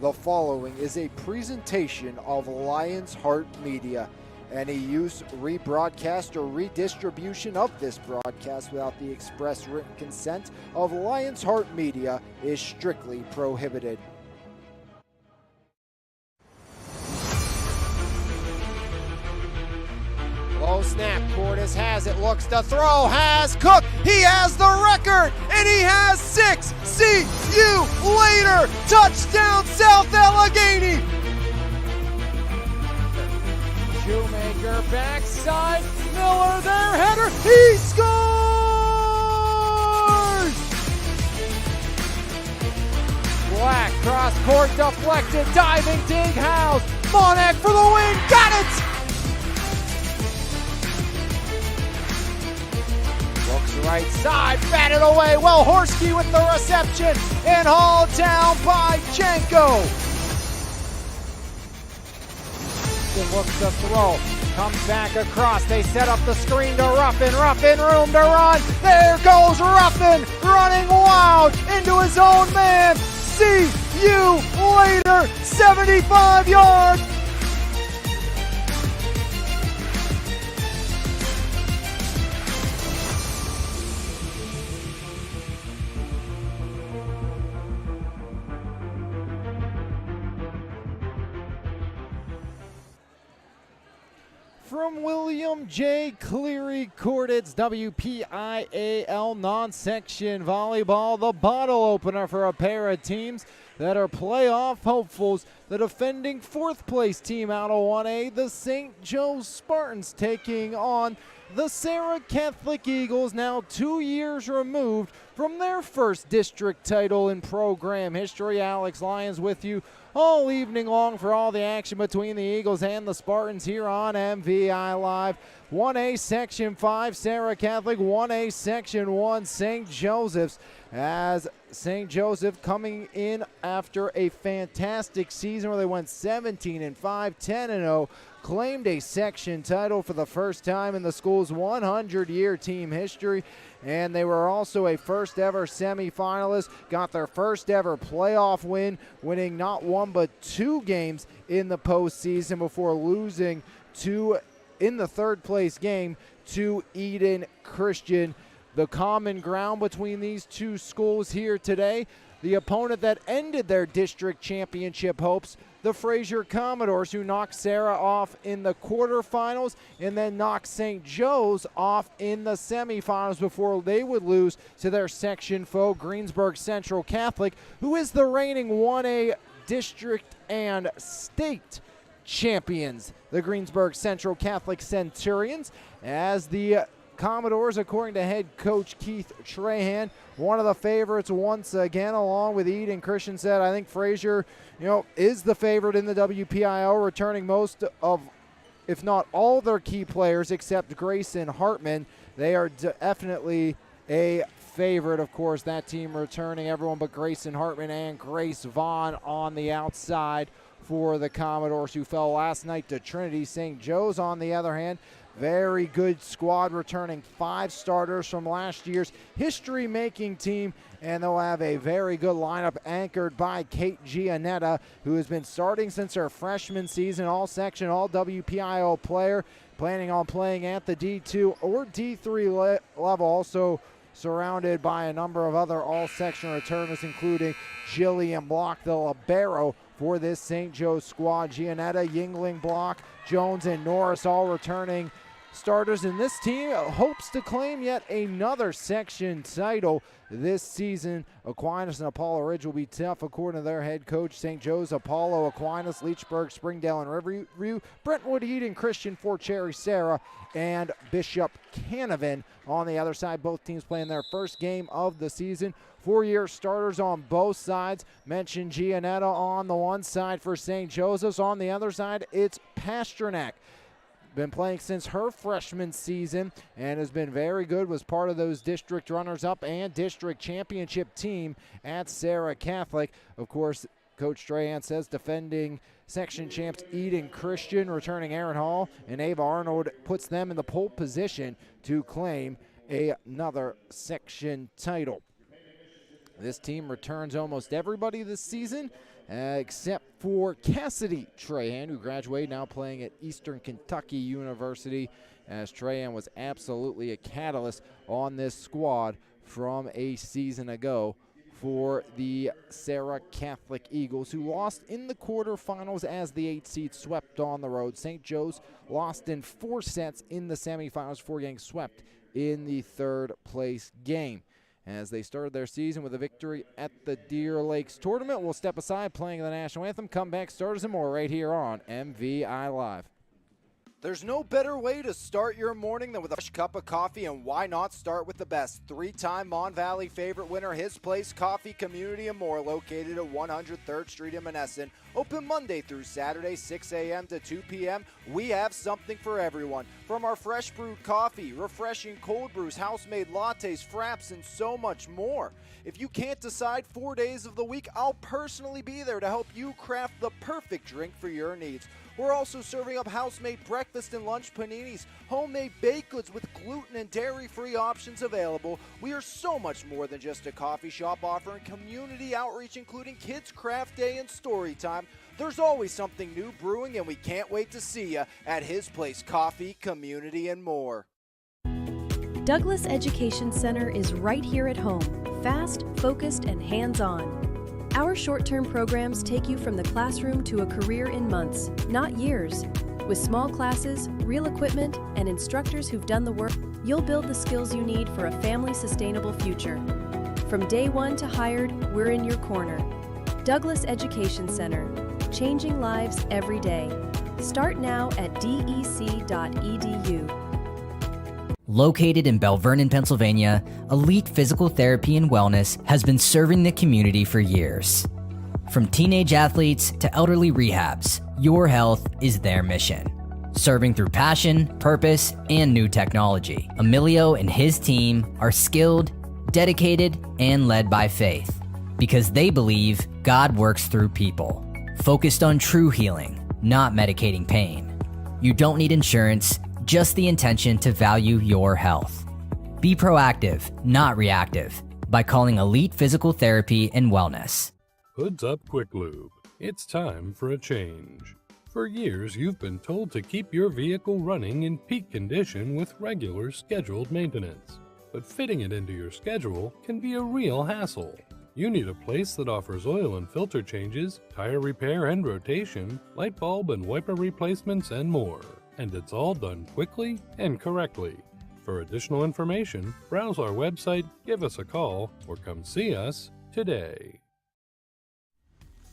The following is a presentation of Lion's Heart Media. Any use, rebroadcast, or redistribution of this broadcast without the express written consent of Lion's Heart Media is strictly prohibited. Low snap, Cordes has it, looks to throw, has Cook, he has the record, and he has 6. See you later, touchdown South Allegheny. Shoemaker backside, Miller their header, he scores! Black cross court deflected, diving dig House, Monak for the win, got it! Looks right side, batted away. Well, Horsky with the reception and hauled down by Janko. Looks to throw, comes back across. They set up the screen to Ruffin. Ruffin room to run. There goes Ruffin running wild into his own man. See you later. 75 yards. From William J. Cleary Cordits, WPIAL non-section volleyball, the bottle opener for a pair of teams that are playoff hopefuls. The defending 4th place team out of 1A, the St. Joe's Spartans, taking on the Serra Catholic Eagles, now 2 years removed from their first district title in program history. Alex Lyons with you all evening long for all the action between the Eagles and the Spartans here on MVI Live. 1A Section 5, Serra Catholic, 1A Section 1, St. Joseph's, as St. Joseph coming in after a fantastic season where they went 17-5, 10-0, claimed a section title for the first time in the school's 100-year team history, and they were also a first ever semifinalist, got their first ever playoff win, winning not 1 but 2 games in the postseason before losing in the 3rd place game to Eden Christian. The common ground between these two schools here today, the opponent that ended their district championship hopes, the Fraser Commodores, who knocked Serra off in the quarterfinals and then knocked St. Joe's off in the semifinals before they would lose to their section foe, Greensburg Central Catholic, who is the reigning 1A district and state champions. The Greensburg Central Catholic Centurions, as the Commodores, according to head coach Keith Trahan, one of the favorites once again, along with Eden Christian said. I think Fraser, is the favorite in the WPIO, returning most of, if not all, their key players except Grayson Hartman. They are definitely a favorite. Of course, that team returning everyone but Grayson Hartman and Grace Vaughn on the outside for the Commodores, who fell last night to Trinity. St. Joe's, on the other hand, very good squad, returning 5 starters from last year's history-making team, and they'll have a very good lineup anchored by Kate Gianetta, who has been starting since her freshman season, all-section, all-WPIO player, planning on playing at the D2 or D3 level, also surrounded by a number of other all-section returners, including Jillian Block, the libero for this St. Joe's squad. Gianetta, Yingling, Block, Jones, and Norris all returning starters, and this team hopes to claim yet another section title this season. Aquinas and Apollo Ridge will be tough, according to their head coach. St. Joe's, Apollo, Aquinas, Leechburg, Springdale, and Riverview, Brentwood, Eden Christian, Fort Cherry, Serra, and Bishop Canavan on the other side. Both teams playing their first game of the season. 4-year starters on both sides. Mentioned Gianetta on the one side for St. Joseph's. On the other side, it's Pasternak. Been playing since her freshman season and has been very good, was part of those district runners-up and district championship team at Serra Catholic. Of course, Coach Strahan says defending section champs Eden Christian, returning Aaron Hall, and Ava Arnold puts them in the pole position to claim another section title. This team returns almost everybody this season. except for Cassidy Trahan, who graduated, now playing at Eastern Kentucky University, as Trahan was absolutely a catalyst on this squad from a season ago for the Serra Catholic Eagles, who lost in the quarterfinals as the 8 seed swept on the road. St. Joe's lost in 4 sets in the semifinals before getting swept in the 3rd place game. As they started their season with a victory at the Deer Lakes tournament, we'll step aside playing the national anthem, comeback, starters, and more right here on MVI Live. There's no better way to start your morning than with a fresh cup of coffee, and why not start with the best? 3-time Mon Valley favorite winner, His Place Coffee Community and More, located at 103rd Street in Monessen. Open Monday through Saturday, 6 a.m. to 2 p.m. We have something for everyone. From our fresh brewed coffee, refreshing cold brews, house-made lattes, fraps, and so much more. If you can't decide 4 days of the week, I'll personally be there to help you craft the perfect drink for your needs. We're also serving up house-made breakfast and lunch paninis, homemade baked goods with gluten and dairy-free options available. We are so much more than just a coffee shop, offering community outreach, including Kids Craft Day and Story Time. There's always something new brewing, and we can't wait to see you at His Place Coffee, Community, and More. Douglas Education Center is right here at home, fast, focused, and hands-on. Our short-term programs take you from the classroom to a career in months, not years. With small classes, real equipment, and instructors who've done the work, you'll build the skills you need for a family-sustainable future. From day one to hired, we're in your corner. Douglas Education Center, changing lives every day. Start now at dec.edu. Located in Belle Vernon, Pennsylvania, Elite Physical Therapy and Wellness has been serving the community for years. From teenage athletes to elderly rehabs, your health is their mission. Serving through passion, purpose, and new technology, Emilio and his team are skilled, dedicated, and led by faith because they believe God works through people. Focused on true healing, not medicating pain. You don't need insurance, just the intention to value your health. Be proactive, not reactive, by calling Elite Physical Therapy and Wellness. Hoods Up Quick Lube. It's time for a change. For years, you've been told to keep your vehicle running in peak condition with regular scheduled maintenance. But fitting it into your schedule can be a real hassle. You need a place that offers oil and filter changes, tire repair and rotation, light bulb and wiper replacements, and more. And it's all done quickly and correctly. For additional information, browse our website, give us a call, or come see us today.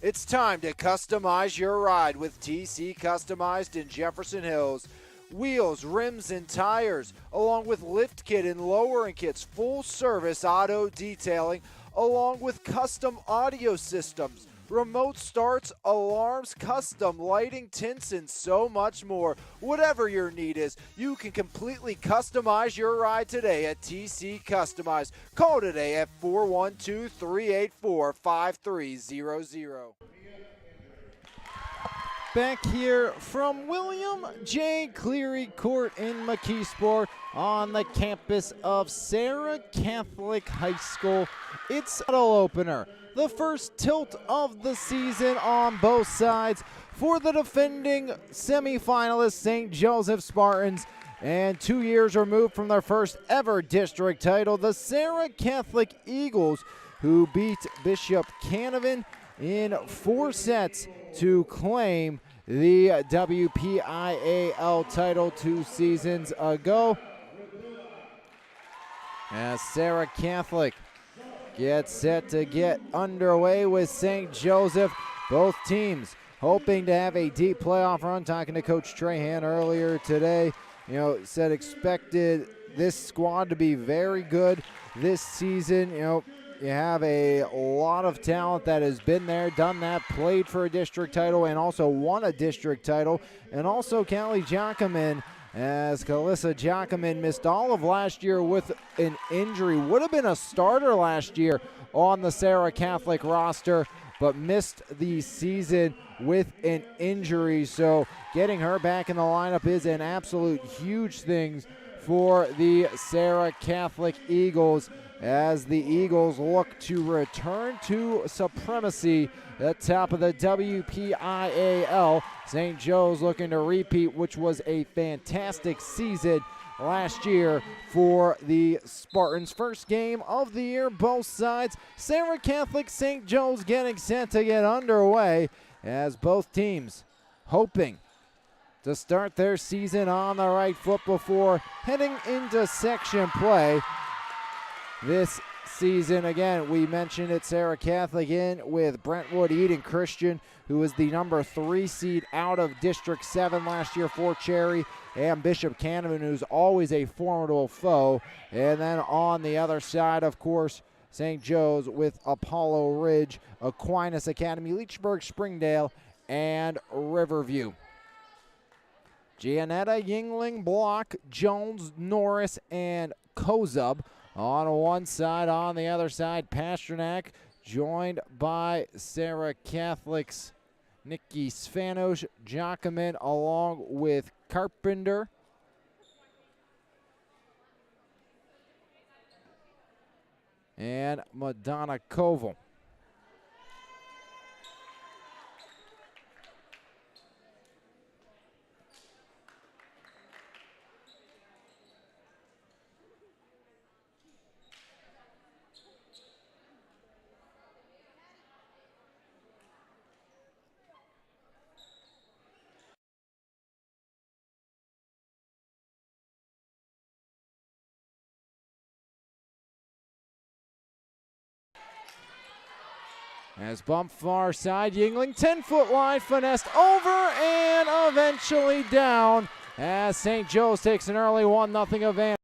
It's time to customize your ride with TC Customized in Jefferson Hills. Wheels, rims, and tires, along with lift kit and lowering kits, full service auto detailing, along with custom audio systems, remote starts, alarms, custom lighting, tints, and so much more. Whatever your need is, you can completely customize your ride today at TC Customized. Call today at 412-384-5300. Back here from William J. Cleary Court in McKeesport on the campus of Serra Catholic High School. It's an opener. The first tilt of the season on both sides for the defending semifinalists, St. Joseph Spartans, and 2 years removed from their first ever district title, the Serra Catholic Eagles, who beat Bishop Canavan in 4 sets to claim the WPIAL title 2 seasons ago. As Serra Catholic gets set to get underway with St. Joseph. Both teams hoping to have a deep playoff run. Talking to Coach Trahan earlier today, said expected this squad to be very good this season. You have a lot of talent that has been there, done that, played for a district title, and also won a district title. And also Callie Jackaman, as Calissa Jackaman missed all of last year with an injury. Would have been a starter last year on the Serra Catholic roster, but missed the season with an injury. So getting her back in the lineup is an absolute huge thing for the Serra Catholic Eagles as the Eagles look to return to supremacy at top of the WPIAL. St. Joe's looking to repeat, which was a fantastic season last year for the Spartans. First game of the year, both sides. Serra Catholic, St. Joe's getting set to get underway as both teams hoping to start their season on the right foot before heading into section play this season. Again, we mentioned it, Serra Catholic in with Brentwood Eden Christian, who was the number 3 seed out of District 7 last year for Cherry, and Bishop Canevin, who's always a formidable foe. And then on the other side, of course, St. Joe's with Apollo Ridge, Aquinas Academy, Leechburg, Springdale, and Riverview. Gianetta, Yingling, Block, Jones, Norris, and Kozub on one side. On the other side, Pasternak, joined by Serra Catholic's Nikki Svanos, Jacquemin, along with Carpenter. And Madonna Koval. As bump far side, Yingling, 10-foot line, finessed over and eventually down as St. Joe's takes an early 1-0 advantage.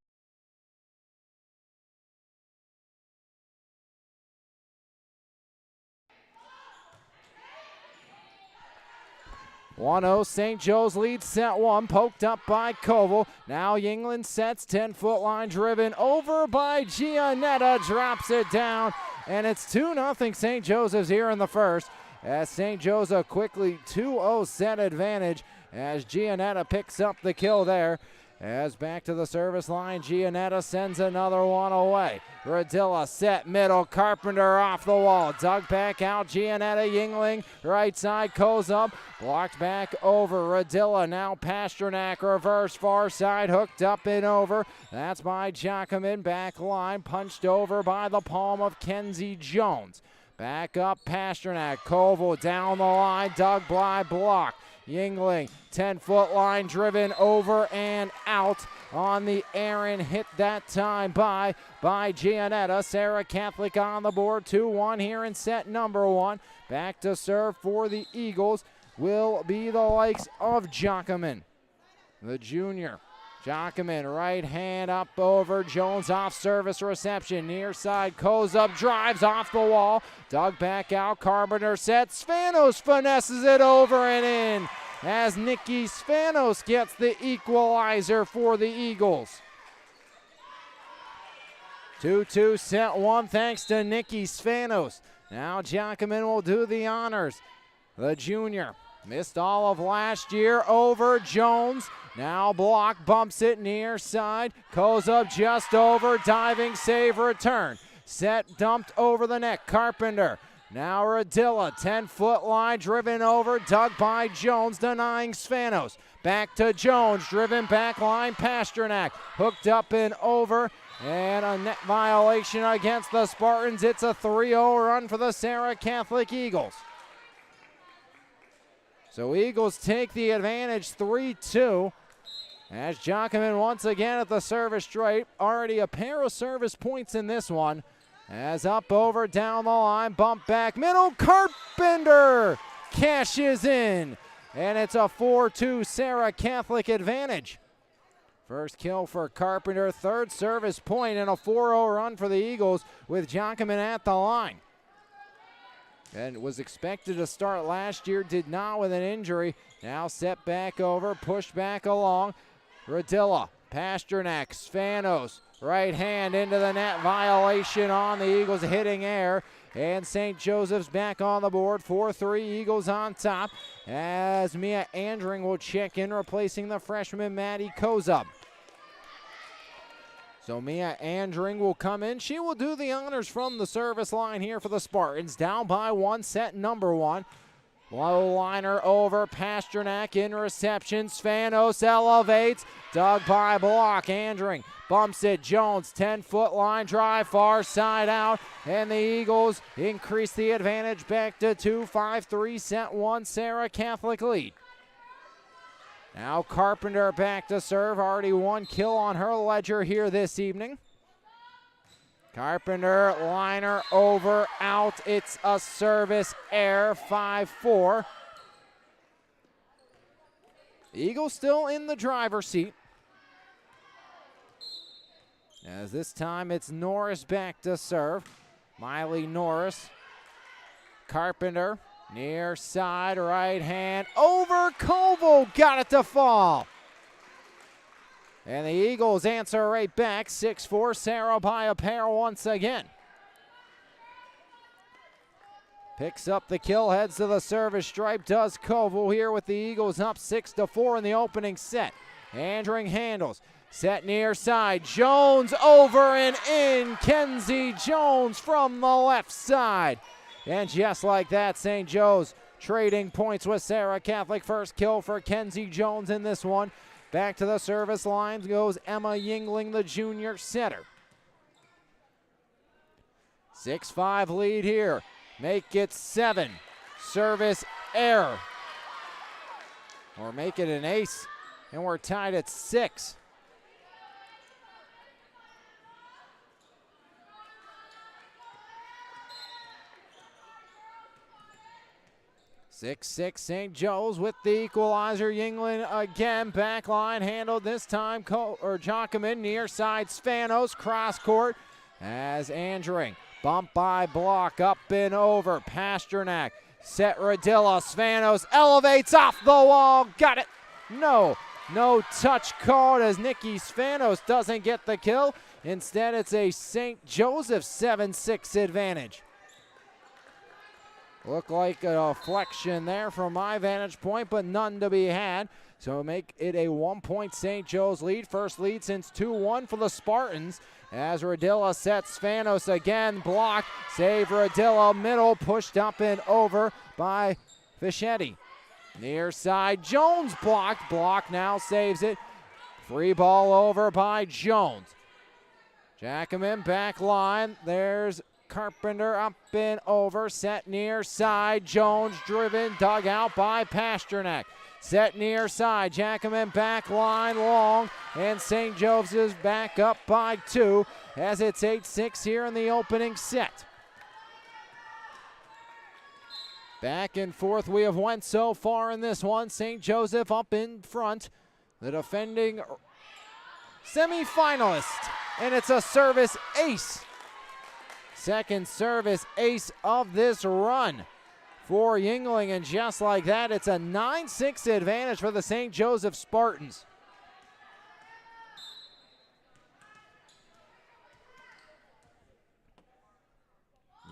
1-0, St. Joe's leads set 1, poked up by Koval. Now Yingling sets, 10-foot line driven over by Gianetta, drops it down, and it's 2-0 St. Joseph's here in the first. As St. Joseph quickly 2-0 set advantage as Gianetta picks up the kill there. As back to the service line, Gianetta sends another one away. Radilla set middle, Carpenter off the wall. Dug back out, Gianetta, Yingling, right side, goes up. Blocked back over, Radilla, now Pasternak, reverse far side, hooked up and over. That's by Jacquemin, back line, punched over by the palm of Kenzie Jones. Back up, Pasternak, Koval down the line, dug by block. Yingling, 10-foot line driven over and out on the Aaron, hit that time by Gianetta. Serra Catholic on the board, 2-1 here in set number 1. Back to serve for the Eagles will be the likes of Jacquemin, the junior. Jacquemin, right hand up over, Jones off service reception, near side, goes up, drives off the wall, dug back out, Carpenter sets, Svanos finesses it over and in as Nikki Svanos gets the equalizer for the Eagles. 2-2 set 1 thanks to Nikki Svanos. Now Jacquemin will do the honors. The junior missed all of last year over Jones. Now Block bumps it near side. Goes up just over. Diving save return. Set dumped over the net. Carpenter. Now Radilla. 10-foot line driven over. Dug by Jones denying Svanos. Back to Jones. Driven back line. Pasternak. Hooked up and over. And a net violation against the Spartans. It's a 3-0 run for the Serra Catholic Eagles. So Eagles take the advantage 3-2 as Jacquemin once again at the service straight. Already a pair of service points in this one. As up over down the line, bump back middle, Carpenter cashes in. And it's a 4-2 Serra Catholic advantage. First kill for Carpenter, third service point, and a 4-0 run for the Eagles with Jacquemin at the line. And was expected to start last year, did not with an injury. Now set back over, pushed back along. Radilla, Pasternak, Svanos, right hand into the net, violation on the Eagles hitting air. And St. Joseph's back on the board, 4-3 Eagles on top. As Mia Andring will check in, replacing the freshman Maddie Kozub. So Mia Andring will come in. She will do the honors from the service line here for the Spartans. Down by 1, set number 1. Low liner over, Pasternak in reception. Spanos elevates, dug by block. Andring bumps it. Jones, 10-foot line drive, far side out. And the Eagles increase the advantage back to 2-5-3, set 1, Serra Catholic lead. Now Carpenter back to serve. Already 1 kill on her ledger here this evening. Carpenter, liner over, out. It's a service error, 5-4. Eagles still in the driver's seat. As this time it's Norris back to serve. Miley Norris. Carpenter, near side, right hand, over Koval, got it to fall. And the Eagles answer right back, 6-4, Serra by a pair once again. Picks up the kill, heads to the service stripe, does Koval here with the Eagles up 6-4 in the opening set. Andring handles, set near side, Jones over and in, Kenzie Jones from the left side. And just like that, St. Joe's trading points with Serra Catholic. First kill for Kenzie Jones in this one. Back to the service lines goes Emma Yingling, the junior setter. 6-5 lead here. Make it 7. Service error. Or make it an ace. And we're tied at 6. 6-6 St. Joe's with the equalizer. Yingling again, back line handled this time. Joachim near side, Spanos cross court as Andring bump by block, up and over. Pasternak, set Radilla, Spanos elevates off the wall, got it. No touch called as Nikki Spanos doesn't get the kill. Instead, it's a St. Joseph 7-6 advantage. Looked like a flexion there from my vantage point, but none to be had. So make it a 1-point St. Joe's lead. First lead since 2-1 for the Spartans. As Radilla sets Spanos again, blocked. Save Radilla, middle, pushed up and over by Fischetti. Near side, Jones blocked. Block now saves it. Free ball over by Jones. Jackman back line. There's Carpenter up and over, set near side, Jones driven, dug out by Pasternak. Set near side, Jackman back line long, and St. Joseph's back up by 2 as it's 8-6 here in the opening set. Back and forth we have went so far in this one. St. Joseph up in front, the defending semifinalist, and it's a service ace. Second service ace of this run for Yingling, and just like that, it's a 9-6 advantage for the St. Joseph Spartans.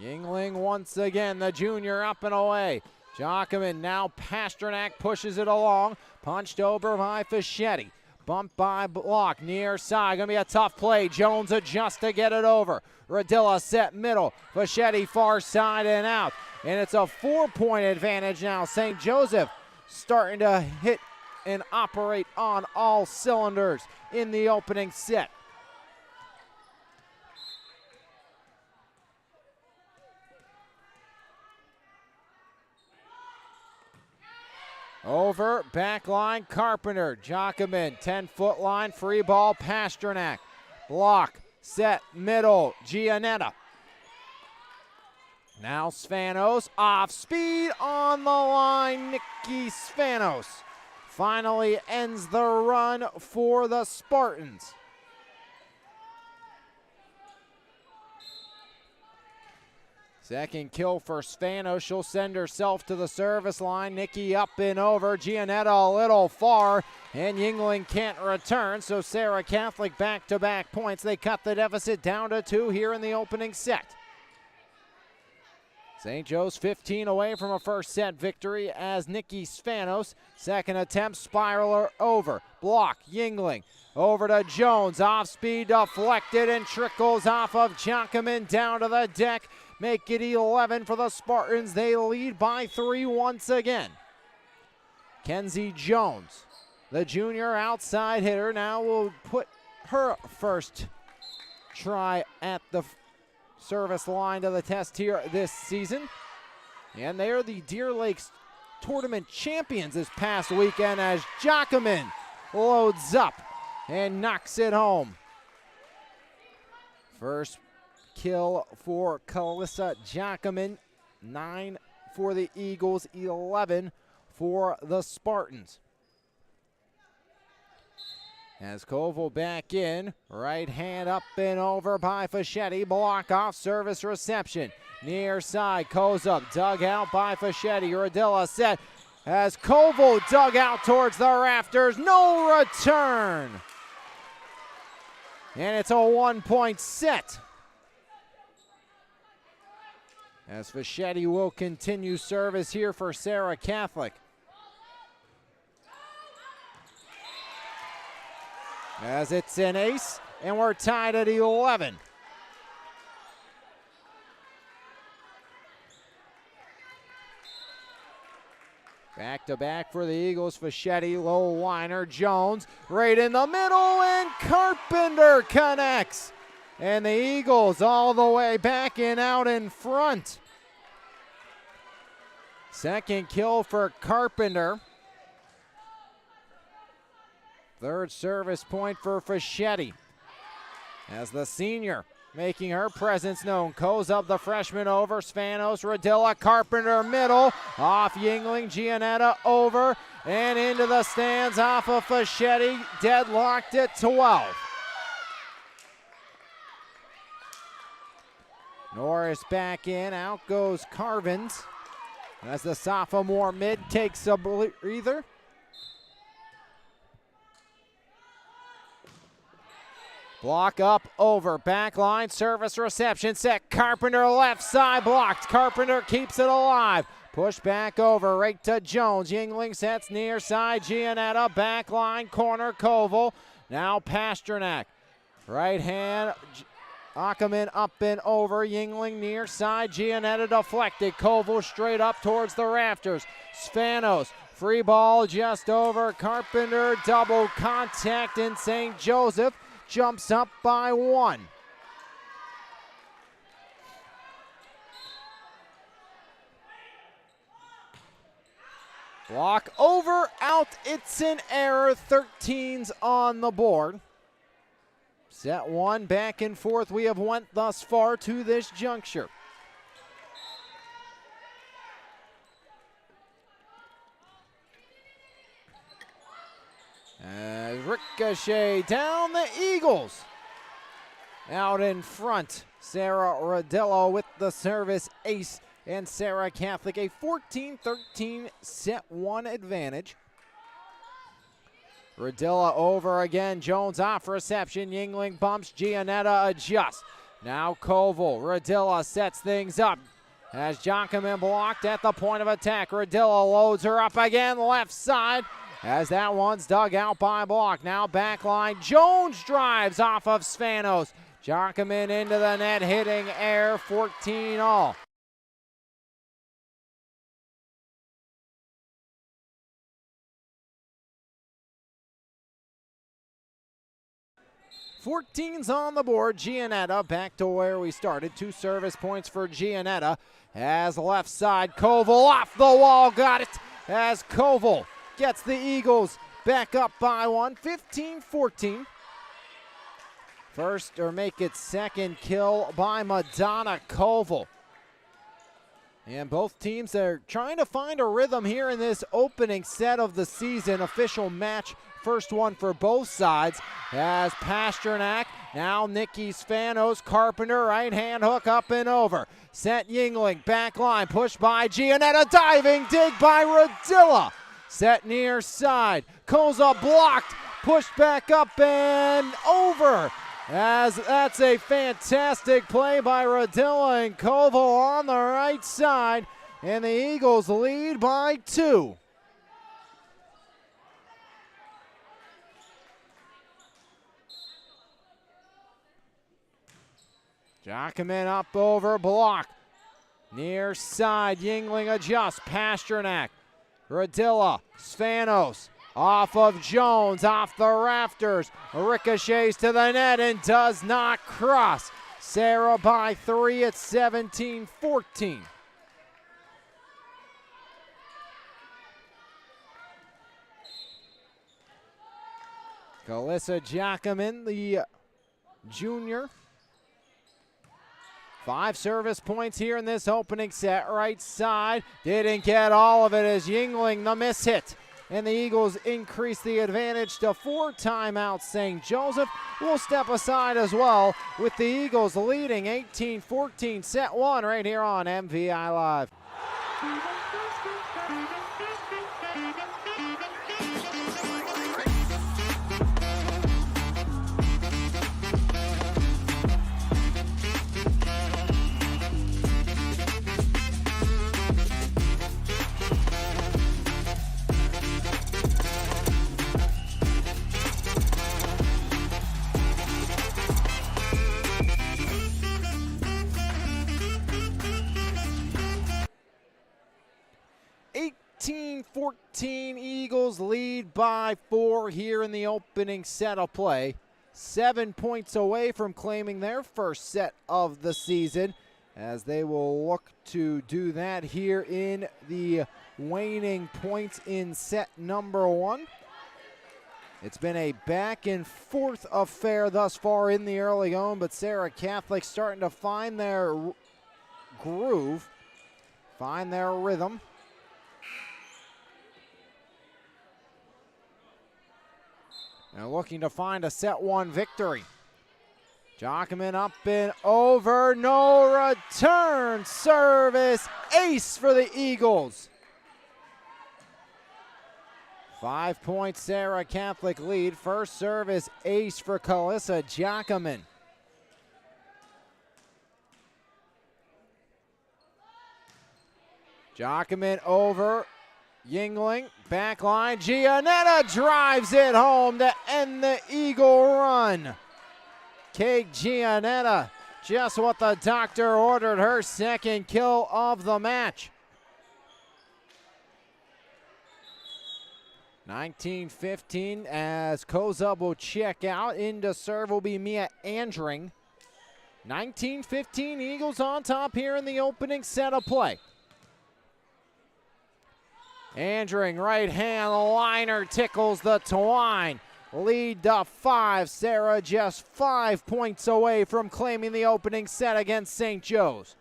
Yingling once again, the junior up and away. Joachim, now Pasternak pushes it along, punched over by Fischetti. Bump by block, near side, gonna be a tough play. Jones adjusts to get it over. Radilla set middle, Fischetti far side and out. And it's a 4-point advantage now. St. Joseph starting to hit and operate on all cylinders in the opening set. Over, back line, Carpenter, Joachim, 10-foot line, free ball, Pasternak. Block, set, middle, Giannetta. Now Spanos, off speed on the line, Nikki Spanos. Finally ends the run for the Spartans. Second kill for Spanos. She'll send herself to the service line. Nikki up and over. Giannetta a little far, and Yingling can't return. So Serra Catholic back-to-back points. They cut the deficit down to 2 here in the opening set. St. Joe's 15 away from a first set victory as Nikki Spanos. Second attempt, spiraler over. Block, Yingling. Over to Jones, off speed, deflected and trickles off of Jacquemin down to the deck. Make it 11 for the Spartans. They lead by 3 once again. Kenzie Jones, the junior outside hitter, now will put her first try at the service line to the test here this season. And they are the Deer Lakes tournament champions this past weekend as Jacquemin loads up and knocks it home. First kill for Calissa Jacquemin, 9 for the Eagles, 11 for the Spartans. As Koval back in, right hand up and over by Fischetti, block off service reception. Near side, Kozub dug out by Fischetti, Rodilla set as Koval dug out towards the rafters, no return. And it's a 1-point set. As Fischetti will continue service here for Serra Catholic. As it's an ace, and we're tied at 11. Back to back for the Eagles, Fischetti, low liner, Jones, right in the middle, and Carpenter connects. And the Eagles all the way back and out in front. Second kill for Carpenter. Third service point for Fischetti. As the senior making her presence known. Kozub, the freshman, over. Spanos, Rodilla, Carpenter, middle. Off Yingling, Gianetta over. And into the stands off of Fischetti. Deadlocked at 12. Norris back in. Out goes Carvins. As the sophomore mid takes a breather. Block up, over, back line, service reception, set, Carpenter left side, blocked, Carpenter keeps it alive. Push back over, right to Jones, Yingling sets near side, Gianetta, back line, corner, Koval. Now Pasternak, right hand, Ackerman up and over, Yingling near side, Gianetta deflected, Koval straight up towards the rafters. Spanos, free ball just over, Carpenter, double contact in St. Joseph. Jumps up by 1. Block over, out, it's an error. 13's on the board. Set 1, back and forth we have went thus far to this juncture. Ricochet down, the Eagles out in front. Sarah Rodello with the service ace, and Serra Catholic a 14-13 set 1 advantage. Rodilla over again, Jones off reception, Yingling bumps, Gianetta adjusts. Now Koval, Rodilla sets things up. As Jacquemin blocked at the point of attack, Rodilla loads her up again, left side. As that one's dug out by block. Now back line. Jones drives off of Spanos. Jacquemin into the net, hitting air, 14 all. Fourteen's on the board. Gianetta back to where we started. 2 service points for Gianetta. As left side, Koval off the wall. Got it. As Koval gets the Eagles back up by 1, 15-14. First, or make it second kill by Madonna Koval. And both teams are trying to find a rhythm here in this opening set of the season. Official match, first one for both sides. As Pasternak, now Nikki Spanos, Carpenter, right hand hook up and over. Set Yingling, back line, pushed by Gianetta, diving dig by Rodilla. Set near side, Koza blocked, pushed back up and over. As that's a fantastic play by Radilla and Koval on the right side, and the Eagles lead by 2. Jacquemin up over block. Near side, Yingling adjusts. Pasternak, Radilla, Spanos. Off of Jones, off the rafters, ricochets to the net and does not cross. Serra by 3 at 17-14. Calissa Jacquemin, the junior. 5 service points here in this opening set. Right side, didn't get all of it as Yingling, the miss hit. And the Eagles increase the advantage to 4 timeouts. St. Joseph will step aside as well, with the Eagles leading 18-14 set 1 right here on MVI Live. Eagles lead by 4 here in the opening set of play. 7 points away from claiming their first set of the season, as they will look to do that here in the waning points in set number 1. It's been a back and forth affair thus far in the early going, but Serra Catholic starting to find their groove, find their rhythm. And looking to find a set 1 victory. Jacquemin up and over, no return. Service ace for the Eagles. 5-point Serra Catholic lead. First service ace for Calissa Jacquemin. Jacquemin over. Yingling, back line, Giannetta drives it home to end the Eagle run. Kate Giannetta, just what the doctor ordered, her second kill of the match. 19-15 as Kozub will check out. Into serve will be Mia Andring. 19-15, Eagles on top here in the opening set of play. Andring, right hand liner, tickles the twine. Lead to 5. Serra just 5 points away from claiming the opening set against St. Joe's.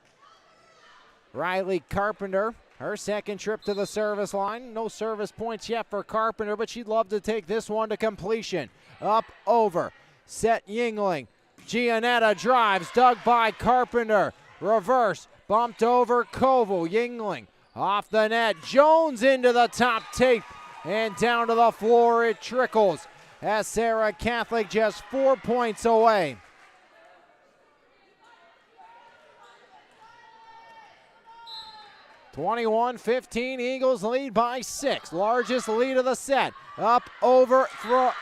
Riley Carpenter, her second trip to the service line. No service points yet for Carpenter, but she'd love to take this one to completion. Up, over, set Yingling. Giannetta drives, dug by Carpenter. Reverse, bumped over Koval. Yingling off the net, Jones into the top tape, and down to the floor it trickles as Serra Catholic just 4 points away. (21-15), Eagles lead by 6, largest lead of the set. Up, over, from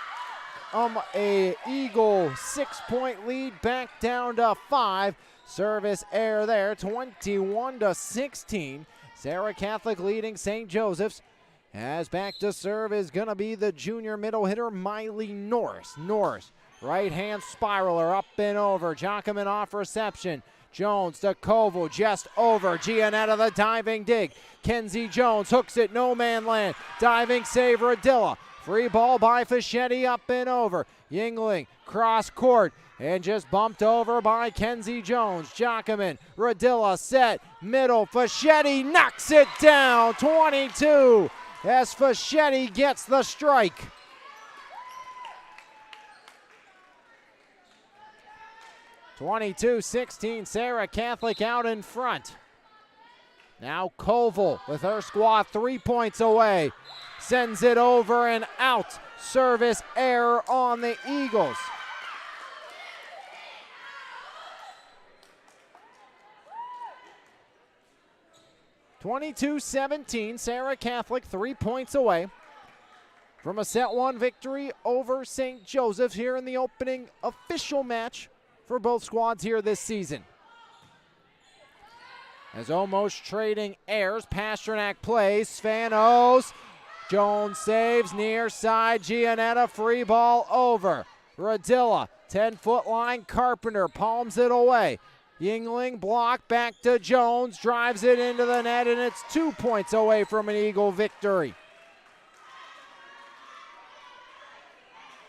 a Eagle 6-point lead back down to 5. Service error there, 21-16. Serra Catholic leading St. Joseph's. As back to serve is going to be the junior middle hitter, Miley Norris. Norris, right hand spiraler, up and over. Jacquemin off reception. Jones to Koval, just over. Giannetta the diving dig. Kenzie Jones hooks it, no man land. Diving save, Radilla. Free ball by Fischetti, up and over. Yingling, cross court, and just bumped over by Kenzie Jones. Jacquemin, Radilla set, middle. Fischetti knocks it down, 22, as Fischetti gets the strike. (22-16), Serra Catholic out in front. Now Koval with her squad 3 points away. Sends it over and out. Service error on the Eagles. 22-17, Serra Catholic 3 points away from a set one victory over St. Joseph here in the opening official match for both squads here this season. As almost trading airs, Pasternak plays, Spanos, Jones saves, near side, Giannetta, free ball over. Radilla, 10-foot line, Carpenter palms it away. Yingling block back to Jones, drives it into the net, and it's 2 points away from an Eagle victory.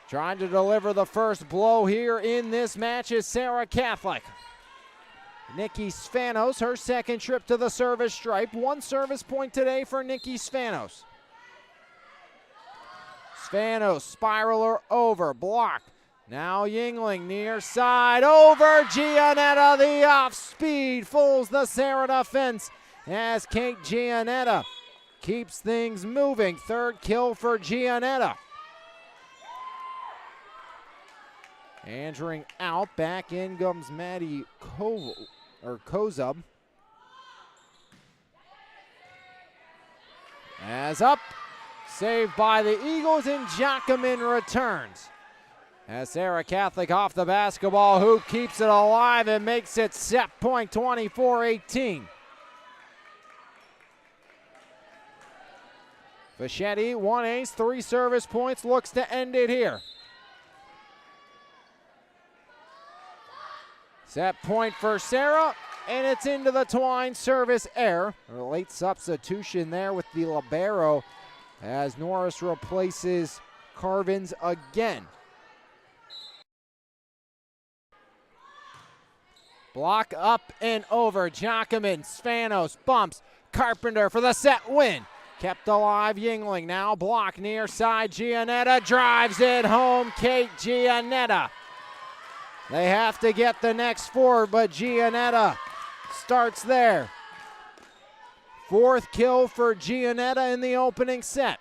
Trying to deliver the first blow here in this match is Serra Catholic. Nikki Spanos, her second trip to the service stripe. 1 service point today for Nikki Spanos. Spanos, spiraler over, blocked. Now Yingling, near side, over Giannetta, the off speed fools the Serra defense as Kate Giannetta keeps things moving. 3rd kill for Giannetta. Entering out, back in comes Maddie Kozub. As up, saved by the Eagles, and Jacquemin returns. As Serra Catholic off the basketball hoop keeps it alive and makes it set point 24-18. Fischetti, 1 ace, 3 service points, looks to end it here. Set point for Serra, and it's into the twine service error. A late substitution there with the libero as Norris replaces Carvins again. Block up and over, Jacquemin, Spanos bumps, Carpenter for the set win. Kept alive, Yingling, now block near side, Giannetta drives it home, Kate Giannetta. They have to get the next 4, but Giannetta starts there. 4th kill for Giannetta in the opening set.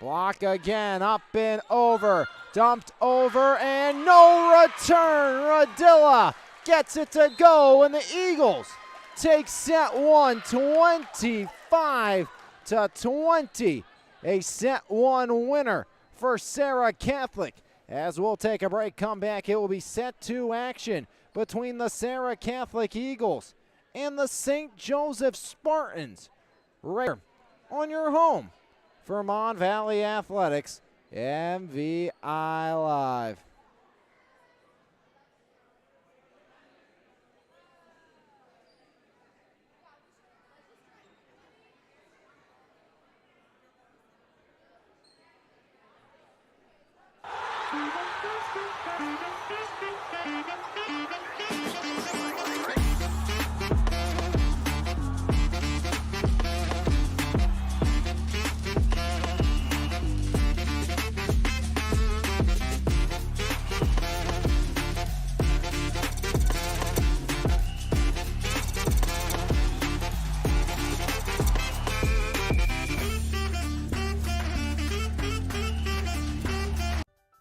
Block again, up and over, dumped over, and no return. Radilla gets it to go, and the Eagles take set 1, 25-20. A set 1 winner for Serra Catholic. As we'll take a break, come back, it will be set 2 action between the Serra Catholic Eagles and the St. Joseph Spartans. Right here on your home for Mon Valley Athletics, MVI Live.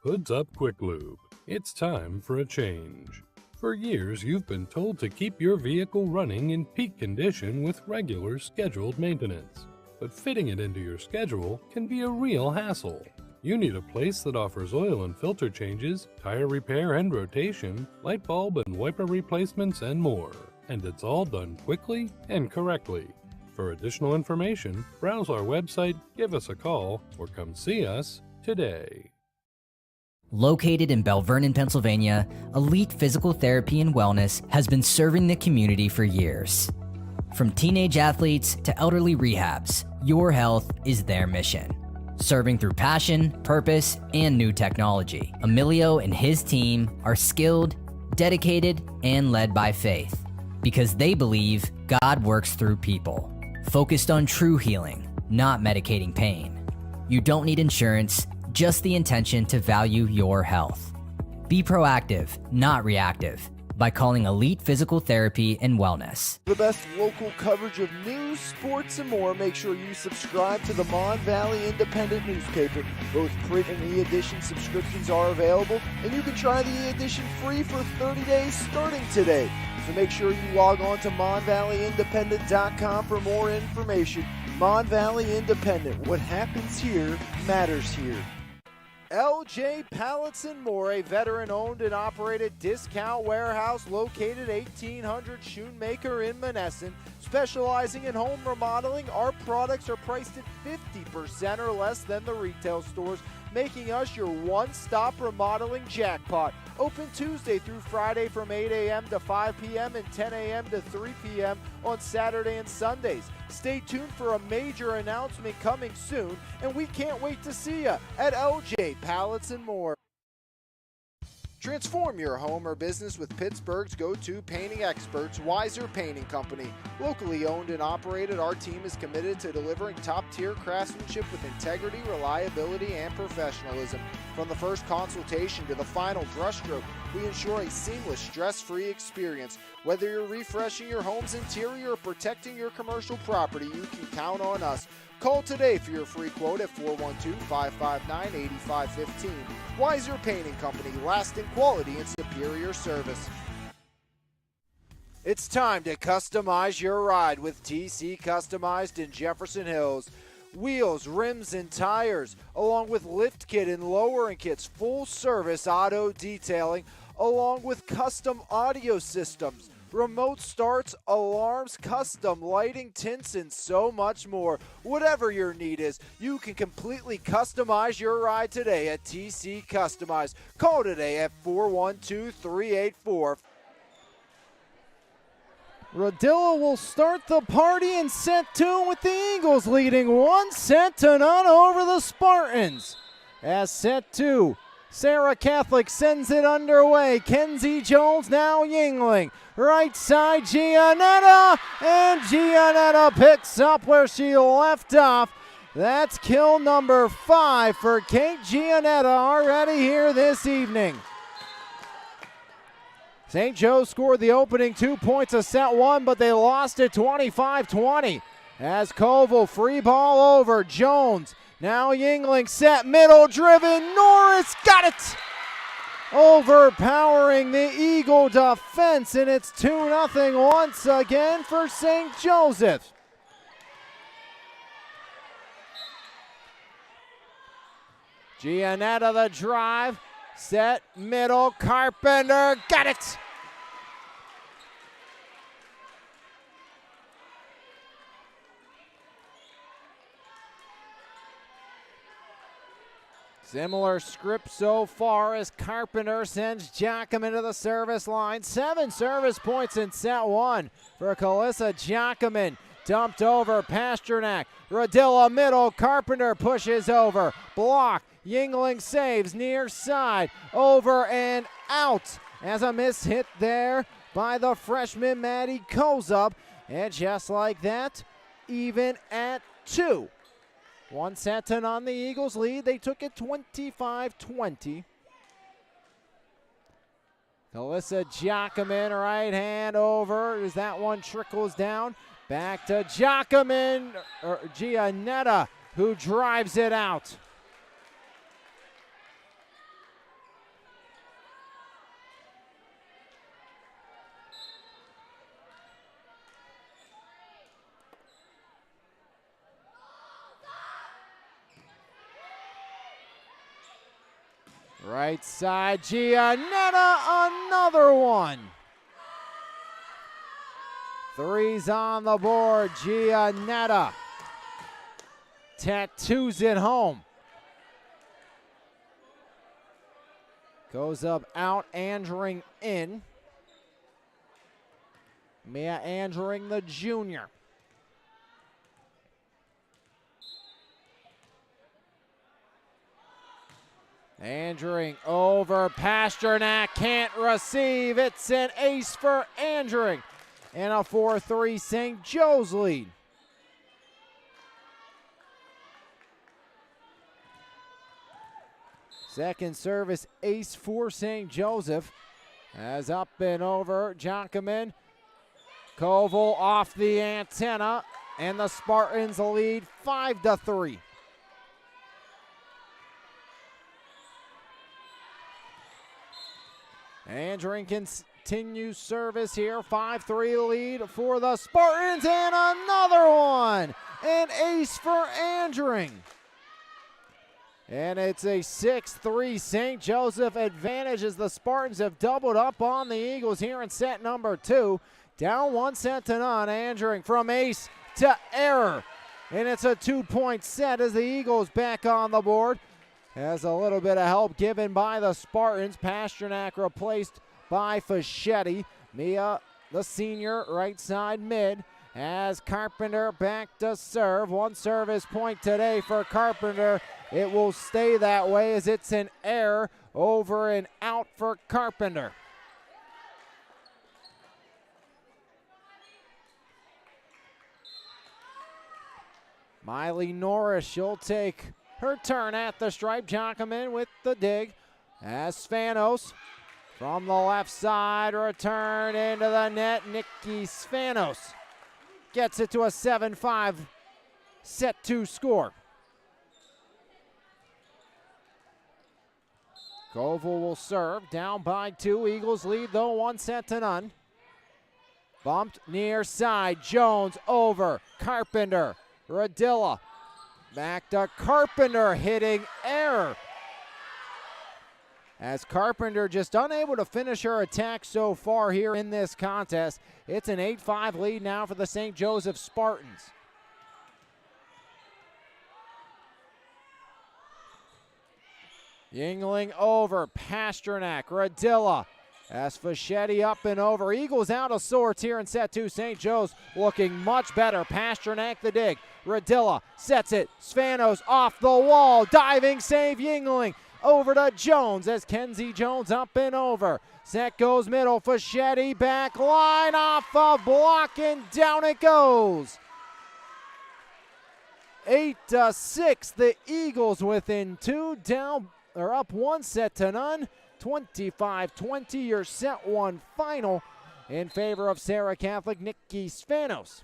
Hoods Up Quick Lube. It's time for a change. For years, you've been told to keep your vehicle running in peak condition with regular scheduled maintenance. But fitting it into your schedule can be a real hassle. You need a place that offers oil and filter changes, tire repair and rotation, light bulb and wiper replacements, and more. And it's all done quickly and correctly. For additional information, browse our website, give us a call, or come see us today. Located in Belle Vernon, Pennsylvania, Elite Physical Therapy and Wellness has been serving the community for years. From teenage athletes to elderly rehabs, your health is their mission. Serving through passion, purpose, and new technology, Emilio and his team are skilled, dedicated, and led by faith because they believe God works through people. Focused on true healing, not medicating pain. You don't need insurance, just the intention to value your health. Be proactive, not reactive, by calling Elite Physical Therapy and Wellness. The best local coverage of news, sports, and more. Make sure you subscribe to the Mon Valley Independent newspaper. Both print and e-edition subscriptions are available, and you can try the e-edition free for 30 days starting today. So make sure you log on to MonValleyIndependent.com for more information. Mon Valley Independent, what happens here matters here. LJ Pallets and More, a veteran-owned and operated discount warehouse located 1800 Schoonmaker in Monessen. Specializing in home remodeling, our products are priced at 50% or less than the retail stores, making us your one-stop remodeling jackpot. Open Tuesday through Friday from 8 a.m. to 5 p.m. and 10 a.m. to 3 p.m. on Saturday and Sundays. Stay tuned for a major announcement coming soon, and we can't wait to see you at LJ Pallets and More. Transform your home or business with Pittsburgh's go-to painting experts, Weiser Painting Company. Locally owned and operated, our team is committed to delivering top-tier craftsmanship with integrity, reliability, and professionalism. From the first consultation to the final brushstroke, we ensure a seamless, stress-free experience. Whether you're refreshing your home's interior or protecting your commercial property, you can count on us. Call today for your free quote at 412-559-8515. Weiser Painting Company, lasting quality and superior service. It's time to customize your ride with TC Customized in Jefferson Hills. Wheels, rims, and tires, along with lift kit and lowering kits, full service auto detailing, along with custom audio systems, remote starts, alarms, custom lighting, tints, and so much more. Whatever your need is, you can completely customize your ride today at TC Customized. Call today at 412-384. Rodilla will start the party in set 2 with the Eagles leading 1-0 over the Spartans. As set 2, Serra Catholic sends it underway. Kenzie Jones, now Yingling. Right side, Giannetta, and Giannetta picks up where she left off. That's kill number 5 for Kate Giannetta, already here this evening. St. Joe scored the opening 2 points of set 1, but they lost it 25-20. As Koval, free ball over, Jones. Now Yingling set, middle driven, Norris got it! Overpowering the Eagle defense, and it's 2-0 once again for St. Joseph. Giannetta the drive, set, middle, Carpenter, got it! Similar script so far as Carpenter sends Giacomin to the service line. 7 service points in set 1 for Calissa Giacomin. Dumped over Pasternak. Rodilla middle. Carpenter pushes over. Block. Yingling saves near side. Over and out. As a miss hit there by the freshman Maddie Kozup. And just like that, even at 2. 1-0 on the Eagles lead. They took it 25-20. Calissa Giacomin, right hand over. As that one trickles down. Back to Giacomin, or Giannetta, who drives it out. Right side, Giannetta, another one. 3's on the board, Giannetta. Tattoos it home. Goes up out, Andring in. Mia Andring, the junior. Andring over Pasternak, can't receive. It's an ace for Andring. And a 4-3 St. Joe's lead. Second service ace for St. Joseph. As up and over, Giacomin. Koval off the antenna. And the Spartans lead 5-3. Andring can continues service here. 5-3 lead for the Spartans, and another one. An ace for Andring. And it's a 6-3 St. Joseph advantage as the Spartans have doubled up on the Eagles here in set number 2. Down 1-0. Andring from ace to error. And it's a 2-point set as the Eagles back on the board. Has a little bit of help given by the Spartans. Pasternak replaced by Fischetti. Mia, the senior, right side mid. As Carpenter back to serve. One service point today for Carpenter. It will stay that way as it's an error over and out for Carpenter. Miley Norris, she'll take her turn at the stripe. Jockerman with the dig as Spanos from the left side, return into the net. Nikki Spanos gets it to a 7-5 set 2 score. Koval will serve, down by 2. Eagles lead though 1-0. Bumped near side, Jones over, Carpenter, Radilla, back to Carpenter, hitting error. As Carpenter just unable to finish her attack so far here in this contest. It's an 8-5 lead now for the St. Joseph Spartans. Yingling over, Pasternak, Radilla, as Fischetti up and over. Eagles out of sorts here in set 2. St. Joe's looking much better. Pasternak the dig, Radilla sets it, Spanos off the wall, diving save Yingling. Over to Jones as Kenzie Jones up and over. Set goes middle, Fischetti back line off a block and down it goes. 8-6, the Eagles within 2, down or up 1-0. 25-20, your set 1 final in favor of Serra Catholic, Nikki Spanos.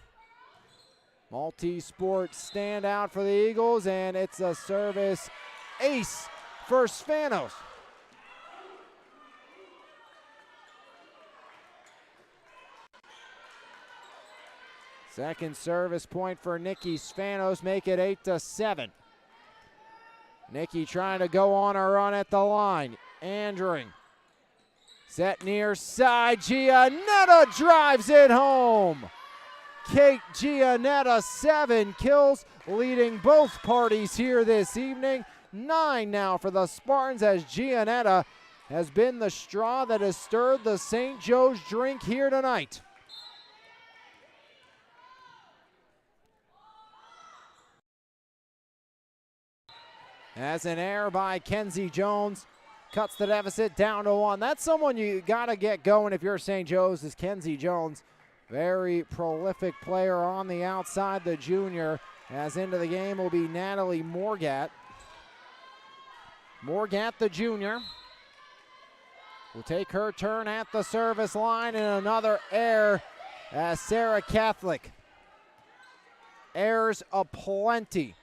Multi-sport standout for the Eagles, and it's a service ace for Spanos. Second service point for Nikki Spanos, make it 8-7. Nikki trying to go on a run at the line. Andring. Set near side, Giannetta drives it home. Kate Giannetta, 7 kills, leading both parties here this evening. 9 now for the Spartans as Giannetta has been the straw that has stirred the St. Joe's drink here tonight. As an error by Kenzie Jones, cuts the deficit down to 1. That's someone you got to get going if you're St. Joe's, is Kenzie Jones. Very prolific player on the outside, the junior. As into the game will be Natalie Morgat. Morgat, the junior, will take her turn at the service line, and another error as Serra Catholic. Errors aplenty.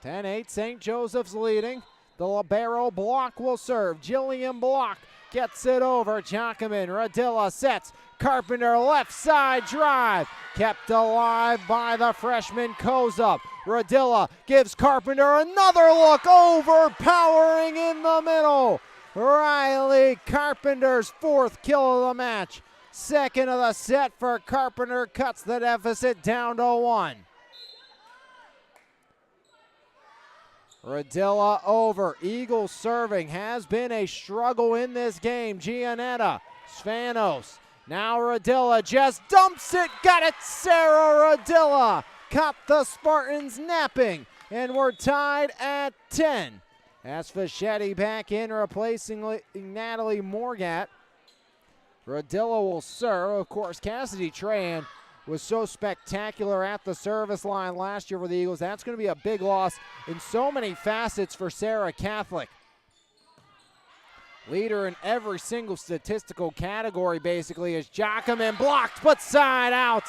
10-8, St. Joseph's leading. The libero Block will serve. Jillian Block gets it over. Jockerman, Radilla sets. Carpenter left side drive. Kept alive by the freshman Kozup. Radilla gives Carpenter another look, overpowering in the middle. Riley Carpenter's 4th kill of the match. 2nd of the set for Carpenter, cuts the deficit down to 1. Radilla over. Eagles serving has been a struggle in this game. Giannetta, Spanos, now Radilla just dumps it. Got it, Sarah Radilla. Caught the Spartans napping, and we're tied at 10. As Fischetti back in, replacing Natalie Morgat. Radilla will serve. Of course, Cassidy Trahan was so spectacular at the service line last year for the Eagles. That's going to be a big loss in so many facets for Serra Catholic. Leader in every single statistical category, basically, is Jockerman, blocked but side out.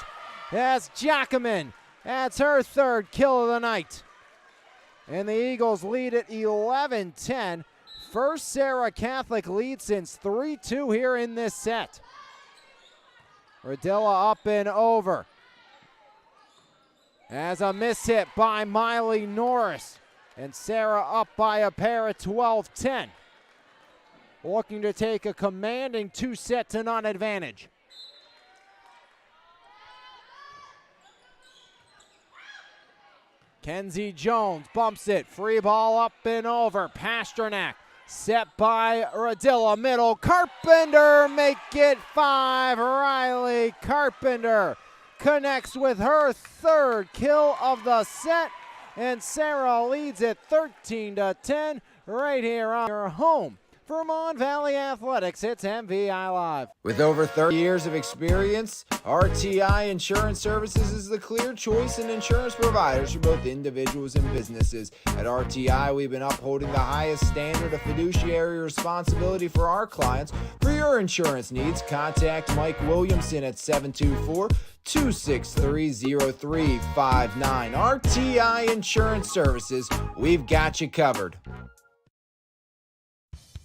That's Jockerman. That's her 3rd kill of the night. And the Eagles lead at 11-10. First Serra Catholic lead since 3-2 here in this set. Radilla up and over. As a miss hit by Miley Norris. And Serra up by a pair of 12-10. Looking to take a commanding 2-0 advantage. Kenzie Jones bumps it. Free ball up and over. Pasternak set by Radilla. Middle. Carpenter make it 5. Riley Carpenter connects with her third kill of the set. And Serra leads it 13-10 right here on your home. For Mon Valley Athletics, it's MVI Live. With over 30 years of experience, RTI Insurance Services is the clear choice in insurance providers for both individuals and businesses. At RTI, we've been upholding the highest standard of fiduciary responsibility for our clients. For your insurance needs, contact Mike Williamson at 724-263-0359. RTI Insurance Services, we've got you covered.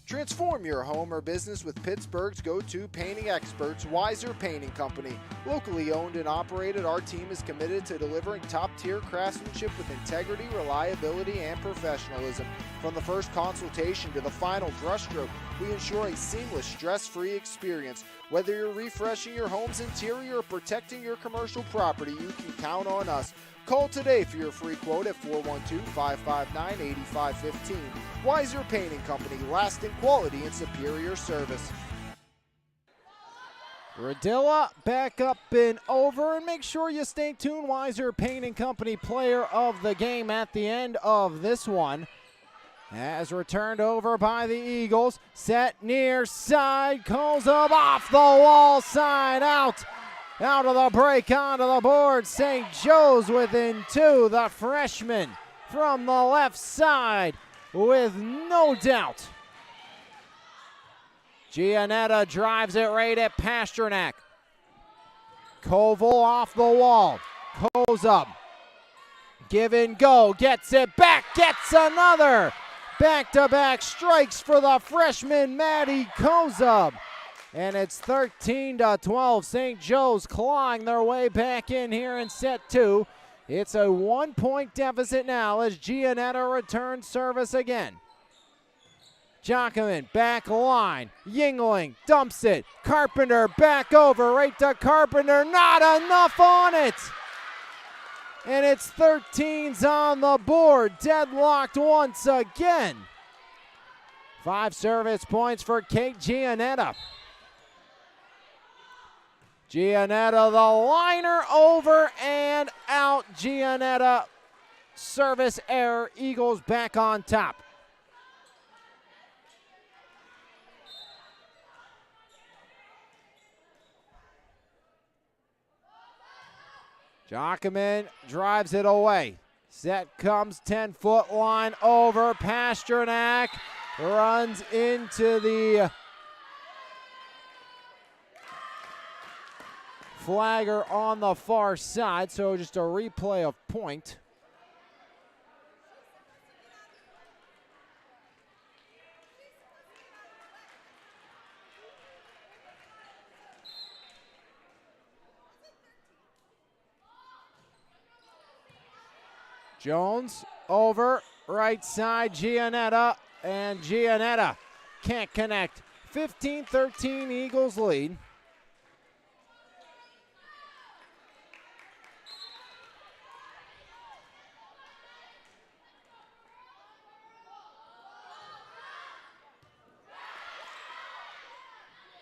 Transform your home or business with Pittsburgh's go-to painting experts, Weiser Painting Company. Locally owned and operated, our team is committed to delivering top-tier craftsmanship with integrity, reliability, and professionalism. From the first consultation to the final brushstroke, we ensure a seamless, stress-free experience. Whether you're refreshing your home's interior or protecting your commercial property, you can count on us. Call today for your free quote at 412-559-8515. Weiser Painting Company, lasting quality and superior service. Radilla back up and over, and make sure you stay tuned. Weiser Painting Company player of the game at the end of this one. As returned over by the Eagles. Set near side, calls up off the wall, side out. Out of the break, onto the board, St. Joe's within 2. The freshman from the left side with no doubt. Giannetta drives it right at Pasternak. Koval off the wall. Kozub. Give and go. Gets it back. Gets another. Back-to-back strikes for the freshman Maddie Kozub. And it's 13-12. St. Joe's clawing their way back in here in set 2. It's a 1-point deficit now as Giannetta returns service again. Jockerman, back line. Yingling dumps it. Carpenter back over, right to Carpenter. Not enough on it. And it's 13s on the board. Deadlocked once again. 5 service points for Kate Giannetta. Giannetta, the liner over and out. Giannetta, service error. Eagles back on top. Jockerman drives it away. Set comes 10-foot line over. Pasternak runs into the flagger on the far side, so just a replay of point. Jones over, right side, Giannetta, and Giannetta can't connect. 15-13 Eagles lead.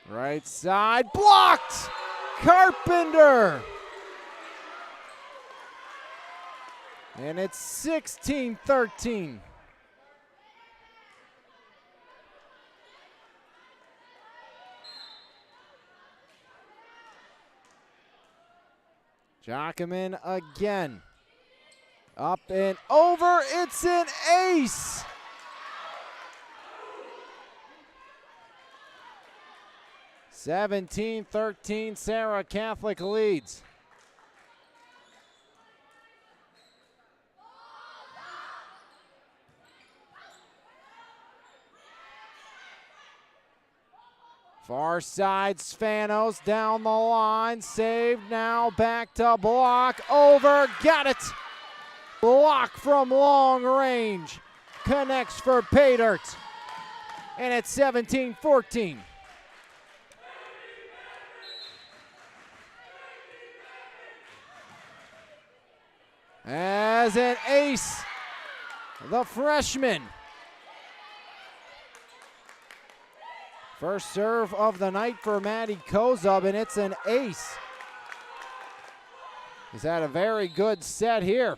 Right side, blocked! Carpenter! And it's 16-13. Jockerman again. Up and over, it's an ace! (17-13) Serra Catholic leads. Far side, Spanos down the line, saved now, back to block, over, got it! Block from long range, connects for Paydirt, and it's 17-14. As an ace, the freshman. First serve of the night for Maddie Kozub, and it's an ace. He's had a very good set here.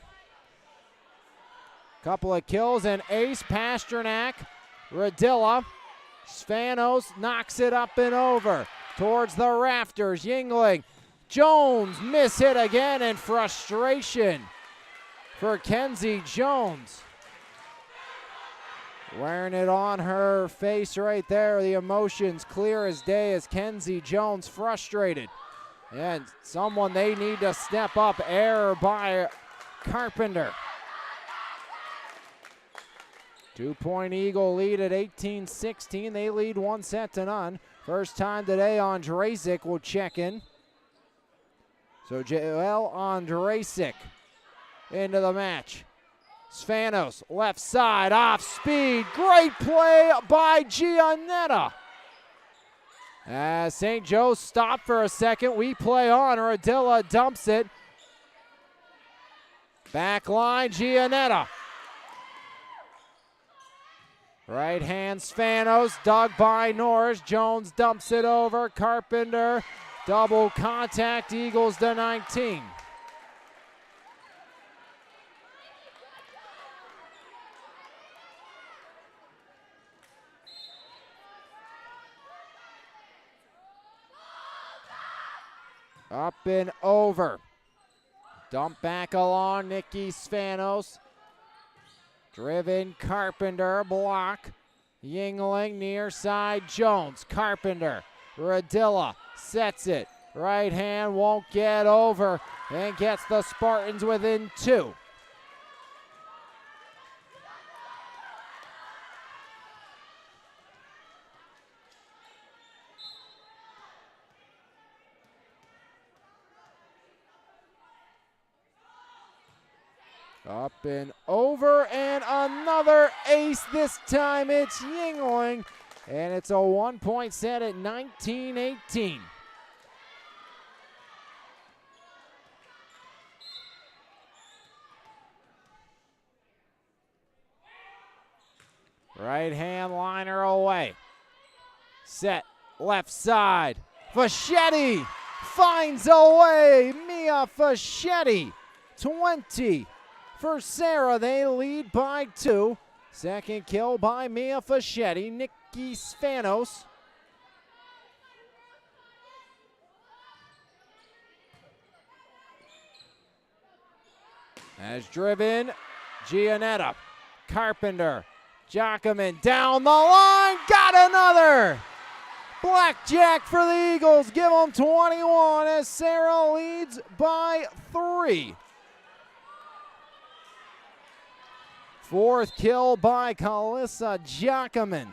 Couple of kills, and ace. Pasternak, Radilla, Spanos knocks it up and over towards the rafters. Yingling, Jones, miss hit again, and frustration for Kenzie Jones. Wearing it on her face right there. The emotions clear as day as Kenzie Jones frustrated. And someone they need to step up. Error by Carpenter. 2-point Eagle lead at 18-16. They lead 1-0. First time today, Andrasic will check in. So Joel Andrasic into the match. Spanos, left side, off speed. Great play by Giannetta. As St. Joe stopped for a second, we play on. Radilla dumps it. Back line, Giannetta. Right hand, Spanos, dug by Norris. Jones dumps it over. Carpenter, double contact, Eagles to 19. Up and over. Dump back along, Nikki Spanos. Driven, Carpenter, block. Yingling, near side, Jones. Carpenter, Radilla, sets it. Right hand won't get over and gets the Spartans within 2. Up and over, and another ace. This time it's Yingling, and it's a 1-point set at 19-18. Right hand liner away. Set, left side. Fischetti finds a way. Mia Fischetti, 20. For Serra, they lead by 2. Second kill by Mia Fischetti. Nikki Spanos. As driven, Giannetta. Carpenter. Jockerman down the line. Got another. Blackjack for the Eagles. Give them 21 as Serra leads by 3. Fourth kill by Kalissa Jockerman.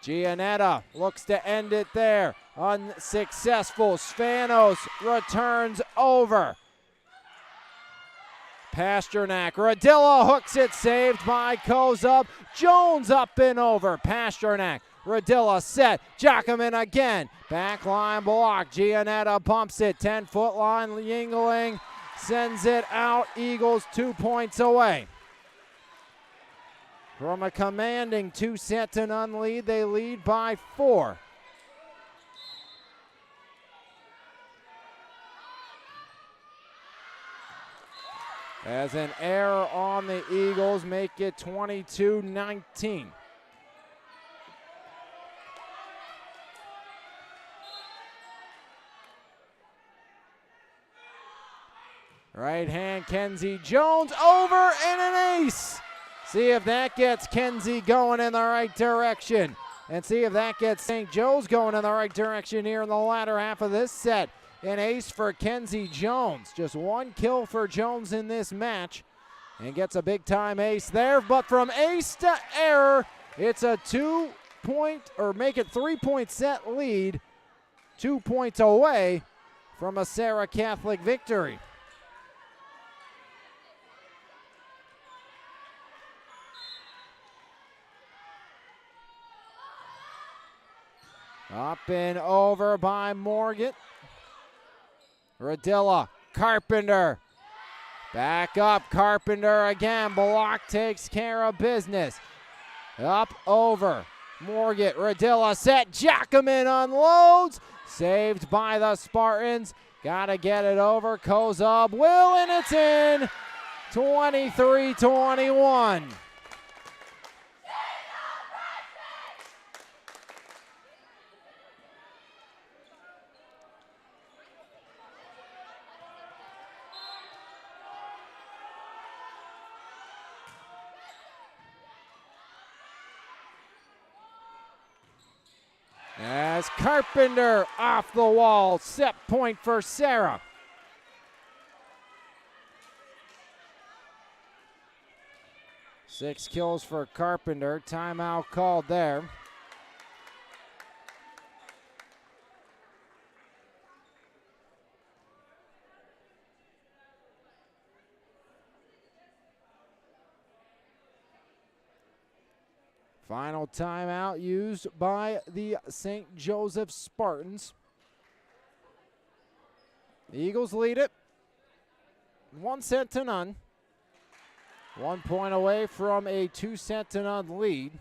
Giannetta looks to end it there. Unsuccessful. Spanos returns over. Pasternak. Radilla hooks it. Saved by Kozub. Jones up and over. Pasternak. Radilla set. Jockerman again. Backline block. Giannetta bumps it. 10-foot line. Yingling sends it out. Eagles 2 points away. From a commanding 2-0 lead, they lead by 4. As an error on the Eagles, make it 22-19. Right hand, Kenzie Jones, over and an ace. See if that gets Kenzie going in the right direction. And see if that gets St. Joe's going in the right direction here in the latter half of this set. An ace for Kenzie Jones. Just 1 kill for Jones in this match. And gets a big time ace there. But from ace to error, It's a 2-point, or make it 3-point set lead, 2 points away from a Serra Catholic victory. Up and over by Morgan. Radilla, Carpenter. Back up, Carpenter again. Block takes care of business. Up over. Morgan, Radilla set. Jackaman unloads. Saved by the Spartans. Gotta get it over. Kozub will, and it's in. 23-21. As Carpenter off the wall, set point for Serra. Six kills for Carpenter, timeout called there. Final timeout used by the St. Joseph Spartans. The Eagles lead it 1-0. 1 point away from a 2-0 lead.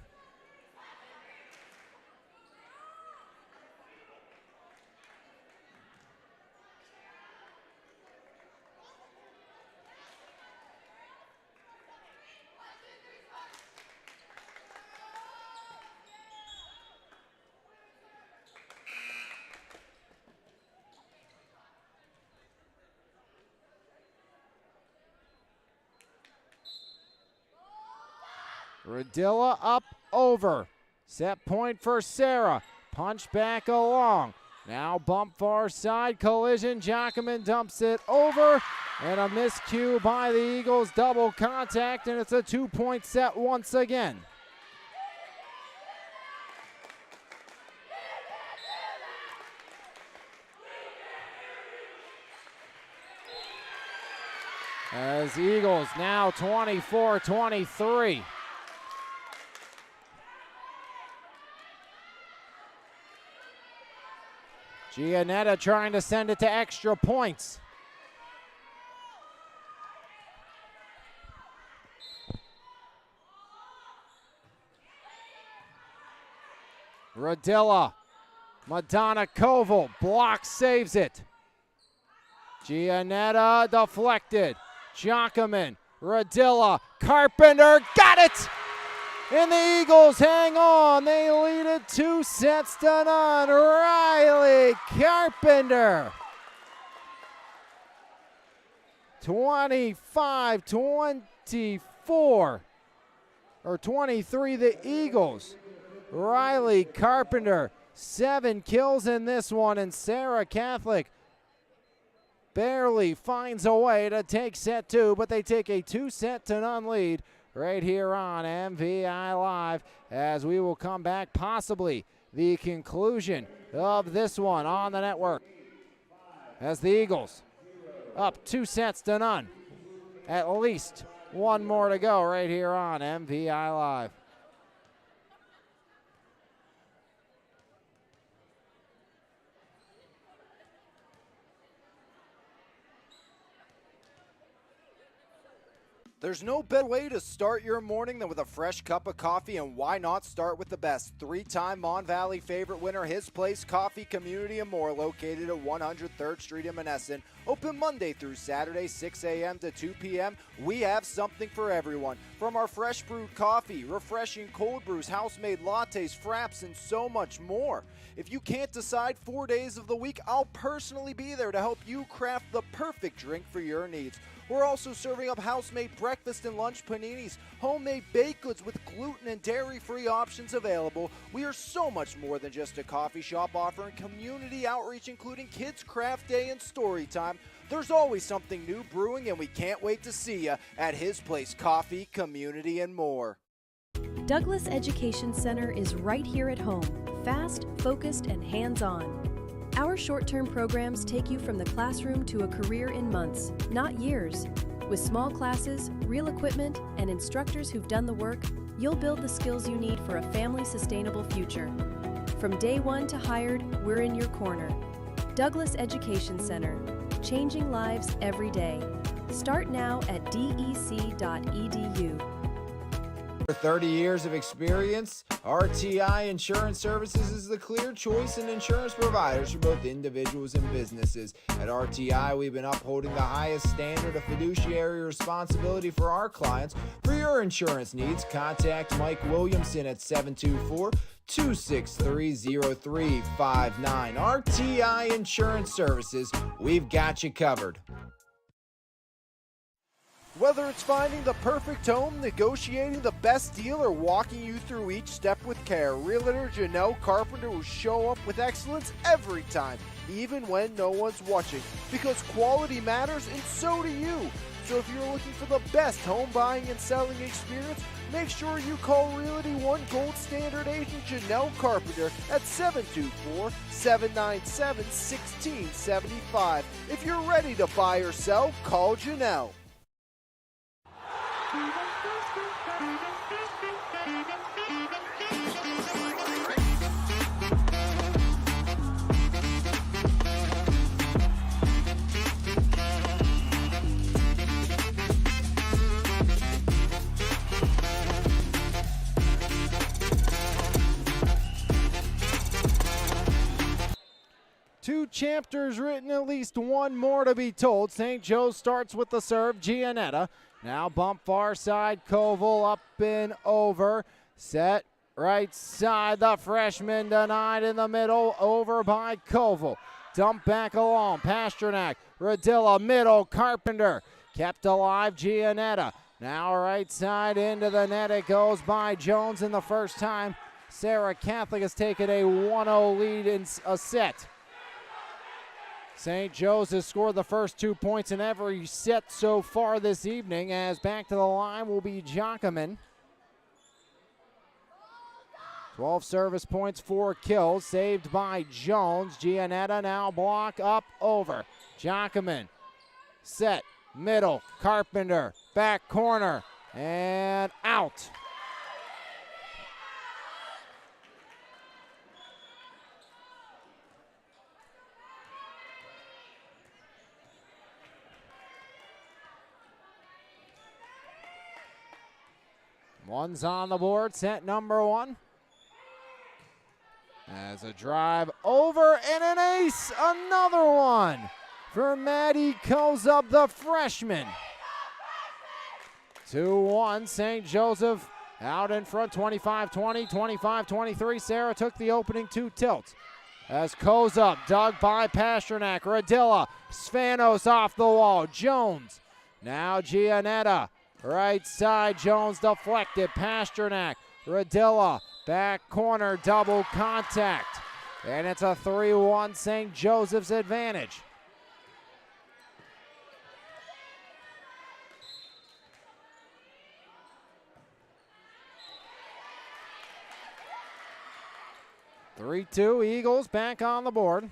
Radilla up over. Set point for Serra. Punch back along. Now bump far side. Collision. Jackaman dumps it over. And a miscue by the Eagles. Double contact. And it's a 2-point set once again. As Eagles now 24-23. Giannetta trying to send it to extra points. Radilla, Madonna Koval, block saves it. Giannetta deflected. Jackaman, Radilla, Carpenter, got it! And the Eagles hang on. They lead it 2-0. Riley Carpenter. 25-24. Or 23, the Eagles. Riley Carpenter, 7 kills in this one. And Serra Catholic barely finds a way to take set 2, but they take a 2-0 lead right here on MVI Live, as we will come back, possibly the conclusion of this one on the network, as the Eagles up 2-0. At least one more to go right here on MVI Live. There's no better way to start your morning than with a fresh cup of coffee, and why not start with the best? 3-time Mon Valley favorite winner, His Place Coffee, Community and More, located at 103rd Street in Monessen. Open Monday through Saturday, 6 a.m. to 2 p.m. We have something for everyone. From our fresh brewed coffee, refreshing cold brews, house-made lattes, fraps, and so much more. If you can't decide 4 days of the week, I'll personally be there to help you craft the perfect drink for your needs. We're also serving up house-made breakfast and lunch paninis, homemade baked goods with gluten and dairy-free options available. We are so much more than just a coffee shop, offering community outreach, including Kids Craft Day and Story Time. There's always something new brewing, and we can't wait to see you at His Place Coffee, Community and More. Douglas Education Center is right here at home, fast, focused, and hands-on. Our short-term programs take you from the classroom to a career in months, not years. With small classes, real equipment, and instructors who've done the work, you'll build the skills you need for a family-sustainable future. From day one to hired, we're in your corner. Douglas Education Center, changing lives every day. Start now at dec.edu. For 30 years of experience, RTI Insurance Services is the clear choice in insurance providers for both individuals and businesses. At RTI, we've been upholding the highest standard of fiduciary responsibility for our clients. For your insurance needs, contact Mike Williamson at 724-263-0359. RTI Insurance Services, we've got you covered. Whether it's finding the perfect home, negotiating the best deal, or walking you through each step with care, Realtor Janelle Carpenter will show up with excellence every time, even when no one's watching, because quality matters and so do you. So if you're looking for the best home buying and selling experience, make sure you call Realty One Gold Standard agent Janelle Carpenter at 724-797-1675. If you're ready to buy or sell, call Janelle. Two chapters written, at least one more to be told. St. Joe's starts with the serve, Giannetta. Now bump far side, Koval up and over. Set right side, the freshman denied in the middle, over by Koval. Dump back along, Pasternak, Radilla, middle, Carpenter. Kept alive, Giannetta. Now right side into the net, it goes by Jones in the first time. Serra Catholic has taken a 1-0 lead in a set. St. Joe's has scored the first 2 points in every set so far this evening, as back to the line will be Jockerman. 12 service points, 4 kills, saved by Jones. Giannetta now block up over. Jockerman, set, middle, Carpenter, back corner, and out. One's on the board, set number one. As a drive over and an ace, another one for Maddie Kozub, the freshman. 2-1, St. Joseph out in front, 25-20, 25-23. Serra took the opening 2 tilts. As Kozub dug by Pasternak, Radilla, Spanos off the wall, Jones. Now Giannetta. Right side, Jones deflected. Pasternak, Radilla, back corner, double contact. And it's a 3-1 St. Joseph's advantage. (3-2) Eagles back on the board.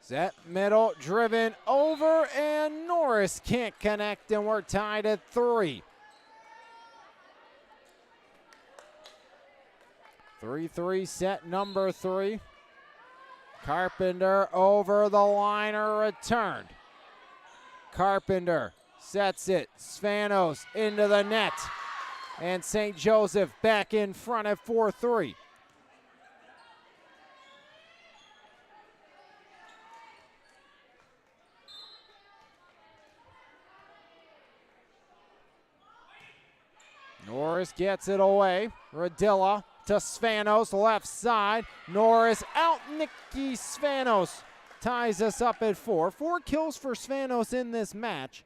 Set middle, driven over, and Norris can't connect, and we're tied at 3. 3-3 set number 3. Carpenter over the liner, returned. Carpenter sets it, Spanos into the net, and St. Joseph back in front at 4-3. Norris gets it away. Radilla to Spanos, left side. Norris out. Nikki Spanos ties us up at 4. 4 kills for Spanos in this match.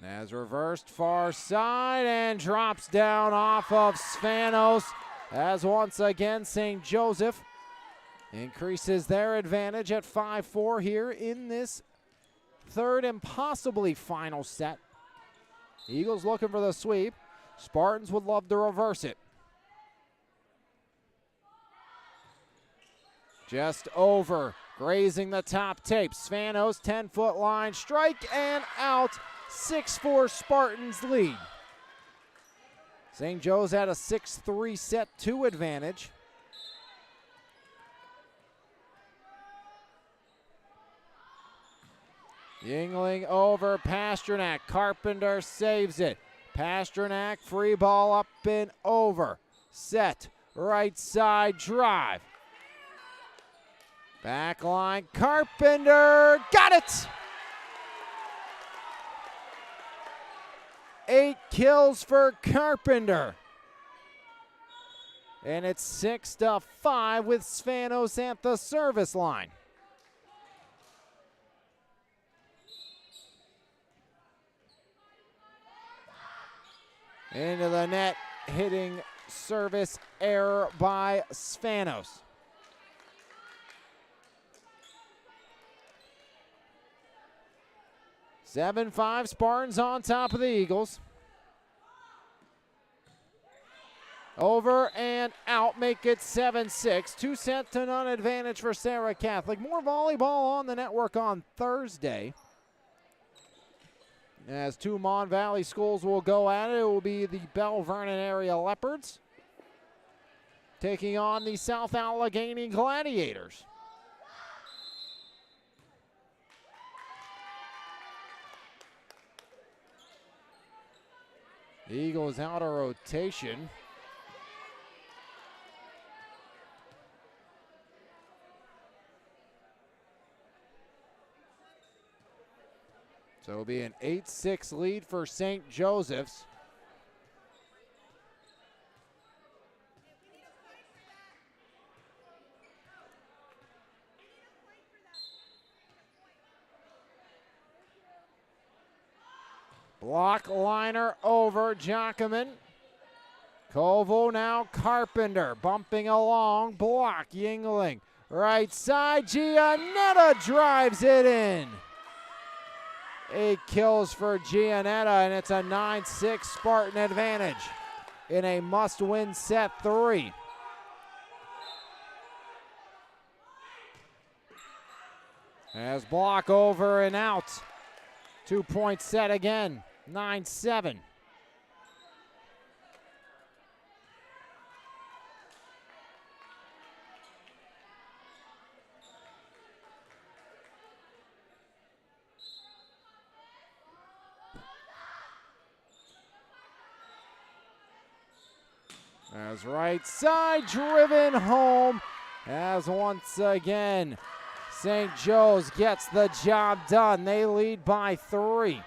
As reversed far side and drops down off of Spanos, as once again St. Joseph increases their advantage at 5-4 here in this third and possibly final set. Eagles looking for the sweep. Spartans would love to reverse it. Just over, grazing the top tape. Spanos, 10-foot line, strike and out. 6-4 Spartans lead. St. Joe's had a 6-3 set 2 advantage. Yingling over Pasternak. Carpenter saves it. Pasternak, free ball up and over. Set, right side drive. Back line, Carpenter, got it! 8 kills for Carpenter. And it's 6-5 with Spanos at the service line. Into the net, hitting service error by Spanos. Seven 5 Spartans on top of the Eagles. Over and out, make it 7-6. 2-0 advantage for Serra Catholic. More volleyball on the network on Thursday. As 2 Mon Valley schools will go at it, it will be the Bell Vernon area Leopards taking on the South Allegheny Gladiators. The Eagles out of rotation. So it'll be an 8-6 lead for St. Joseph's. Block liner over Jacquemin. Koval now Carpenter bumping along. Block Yingling. Right side, Gianetta drives it in. 8 kills for Gianetta, and it's a 9-6 Spartan advantage in a must-win set 3. As block over and out. 2-point set again, 9-7. As right side driven home, as once again St. Joe's gets the job done. They lead by 3.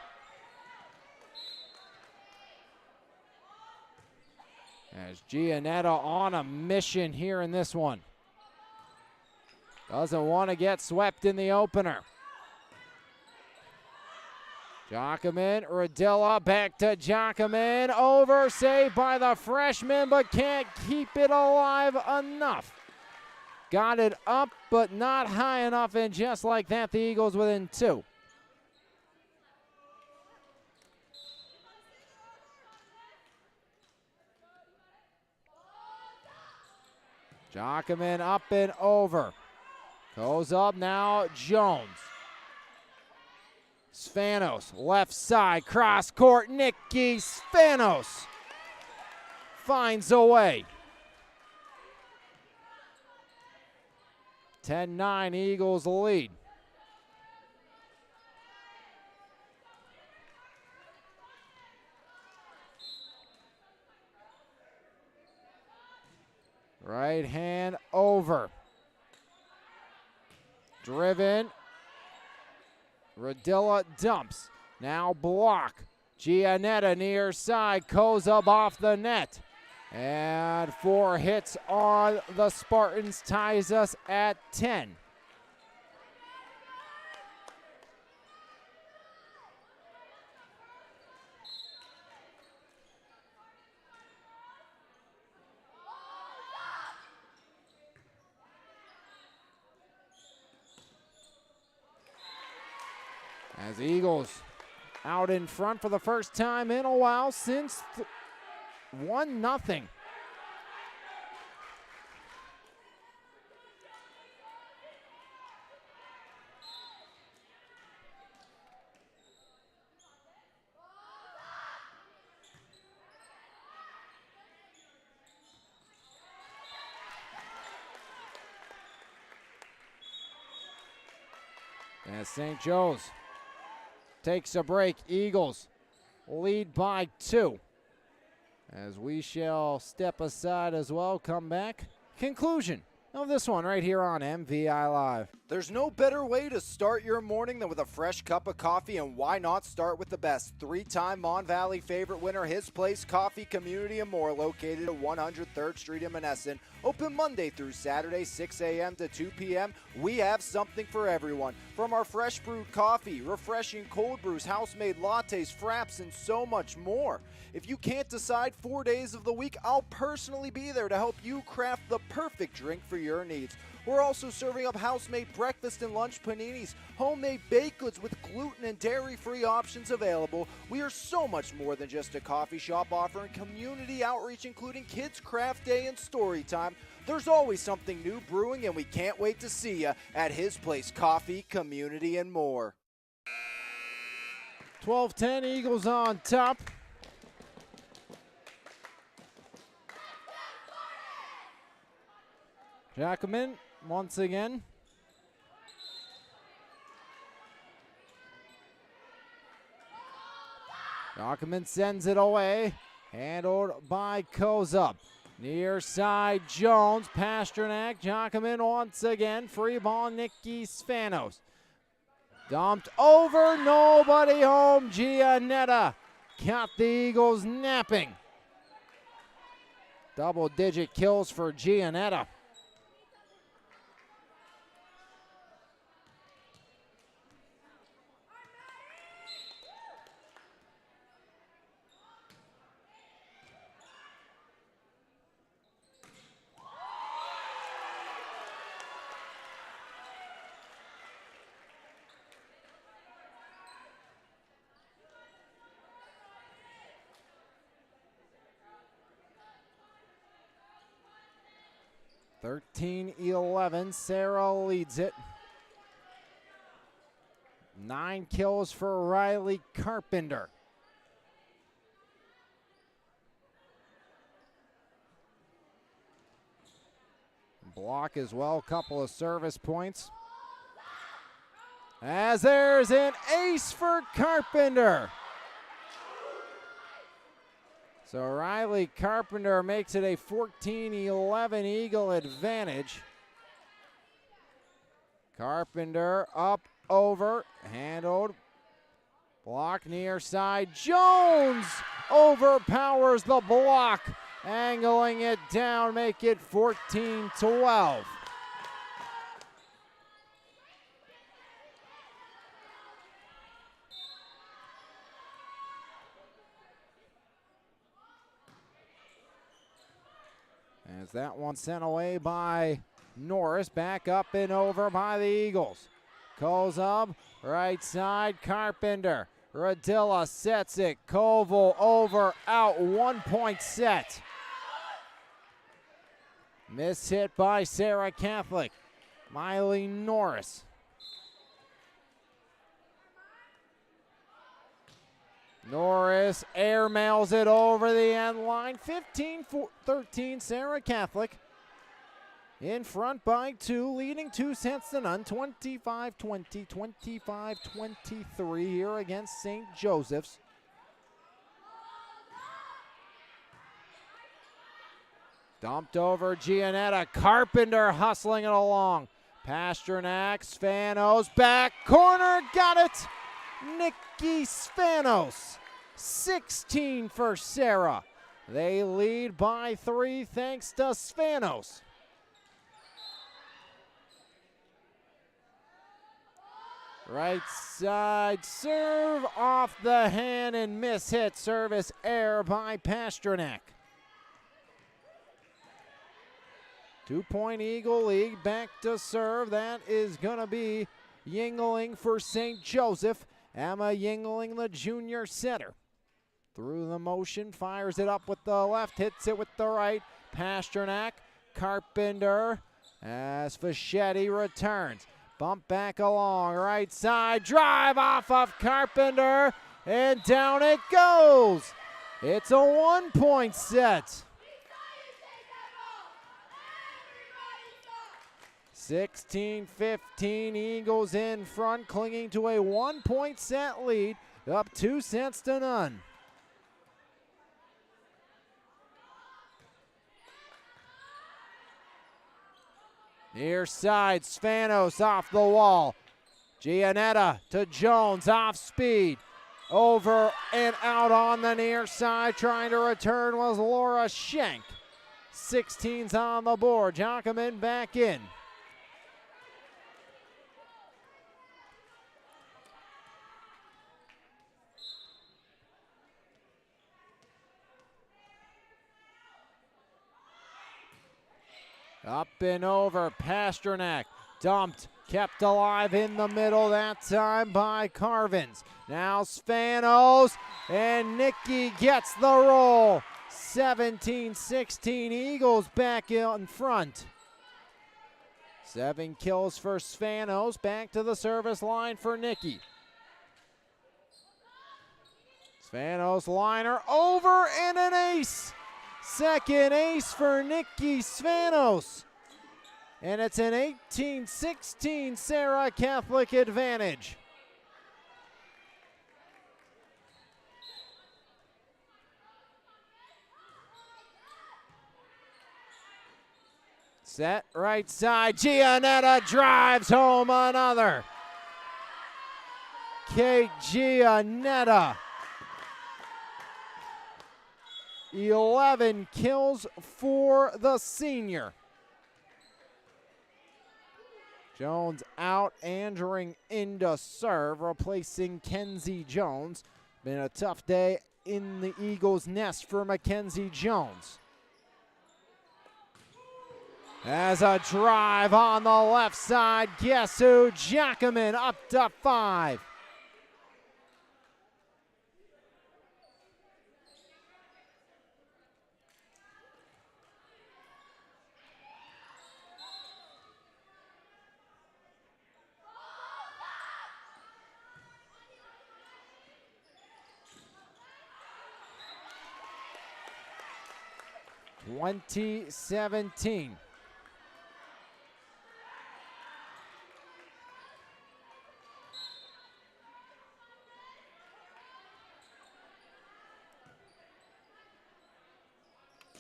As Gianetta on a mission here in this one. Doesn't want to get swept in the opener. Jacquemin, Radilla, back to Jacquemin. Over, saved by the freshman, but can't keep it alive enough. Got it up, but not high enough, and just like that, the Eagles within 2. Jacquemin up and over. Goes up now, Jones. Spanos, left side, cross court, Nicky Spanos finds a way. 10-9 Eagles lead. Right hand over. Driven. Radilla dumps. Now block. Gianetta near side. Kozub off the net. And 4 hits on the Spartans ties us at 10. As Eagles out in front for the first time in a while since 1-0. As St. Joe's takes a break, Eagles lead by 2. As we shall step aside as well, come back. Conclusion of this one right here on MVI Live. There's no better way to start your morning than with a fresh cup of coffee, and why not start with the best? 3-time Mon Valley favorite winner, His Place Coffee Community and More, located at 103rd Street in Monessen. Open Monday through Saturday, 6 a.m. to 2 p.m. We have something for everyone. From our fresh brewed coffee, refreshing cold brews, house-made lattes, fraps, and so much more. If you can't decide 4 days of the week, I'll personally be there to help you craft the perfect drink for your needs. We're also serving up house-made breakfast and lunch paninis, homemade baked goods with gluten and dairy-free options available. We are so much more than just a coffee shop, offering community outreach including Kids Craft Day and Story Time. There's always something new brewing, and we can't wait to see you at His Place Coffee, Community and More. 12-10, Eagles on top. Jacobin once again. Jacobin sends it away. Handled by Kozub. Near side Jones. Pasternak. Jacobin once again. Free ball, Nicky Spanos. Dumped over. Nobody home. Giannetta got the Eagles napping. Double-digit kills for Giannetta. (13-11), Serra leads it. 9 kills for Riley Carpenter. Block as well, couple of service points. As there's an ace for Carpenter. So Riley Carpenter makes it a 14-11 Eagle advantage. Carpenter up, over, handled. Block near side. Jones overpowers the block, angling it down, make it 14-12. As that one sent away by Norris, back up and over by the Eagles. Kozub, right side, Carpenter. Radilla sets it. Koval over, out, 1 point set. Miss hit by Serra Catholic. Miley Norris. Norris airmails it over the end line. 15-13, Serra Catholic. In front by 2, leading 2 sets to none. 25-20, 25-23 here against St. Joseph's. Dumped over Giannetta. Carpenter hustling it along. Pasternak, Spanos, back corner, got it. Nicky Spanos, 16 for Serra. They lead by 3 thanks to Spanos. Right side serve off the hand and miss hit. Service error by Pasternak. 2-point Eagle League, back to serve. That is going to be Yingling for St. Joseph. Emma Yingling, the junior setter. Through the motion, fires it up with the left, hits it with the right. Pasternak, Carpenter, as Fischetti returns. Bump back along, right side, drive off of Carpenter, and down it goes. It's a 1-point set. 16-15, Eagles in front, clinging to a 1-point set lead, up 2-0. Near side, Spanos off the wall. Giannetta to Jones, off speed. Over and out on the near side, trying to return was Laura Schenk. 16's on the board, Jockerman back in. Up and over, Pasternak, dumped, kept alive in the middle that time by Carvins. Now Spanos, and Nikki gets the roll. 17-16, Eagles back in front. 7 kills for Spanos, back to the service line for Nikki. Spanos liner over and an ace. Second ace for Nikki Spanos. And it's an 18-16 Serra Catholic advantage. Set right side, Giannetta drives home another. Kate Giannetta. 11 kills for the senior. Jones out, Andering into serve, replacing Kenzie Jones. Been a tough day in the Eagles' nest for Mackenzie Jones. As a drive on the left side, guess who? Jockerman up to 5. (2017).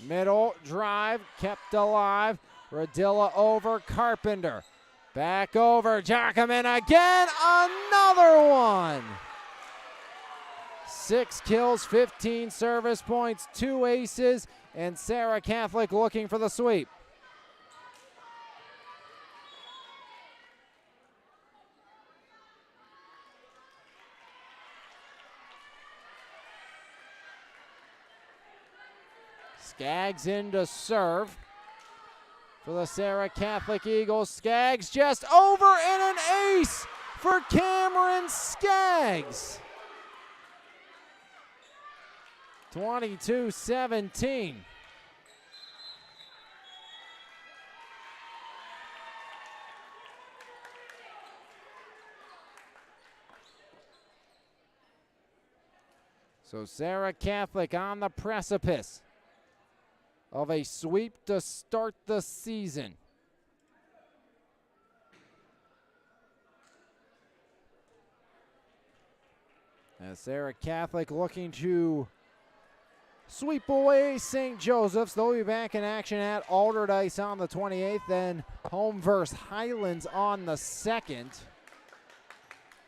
Middle drive kept alive. Radilla over Carpenter. Back over Jockerman again. Another one. 6 kills, 15 service points, 2 aces, and Serra Catholic looking for the sweep. Skaggs in to serve for the Serra Catholic Eagles. Skaggs just over and an ace for Cameron Skaggs. 22-17. So Serra Catholic on the precipice of a sweep to start the season. As Serra Catholic looking to sweep away St. Joseph's. They'll be back in action at Alderdice on the 28th, then home versus Highlands on the 2nd.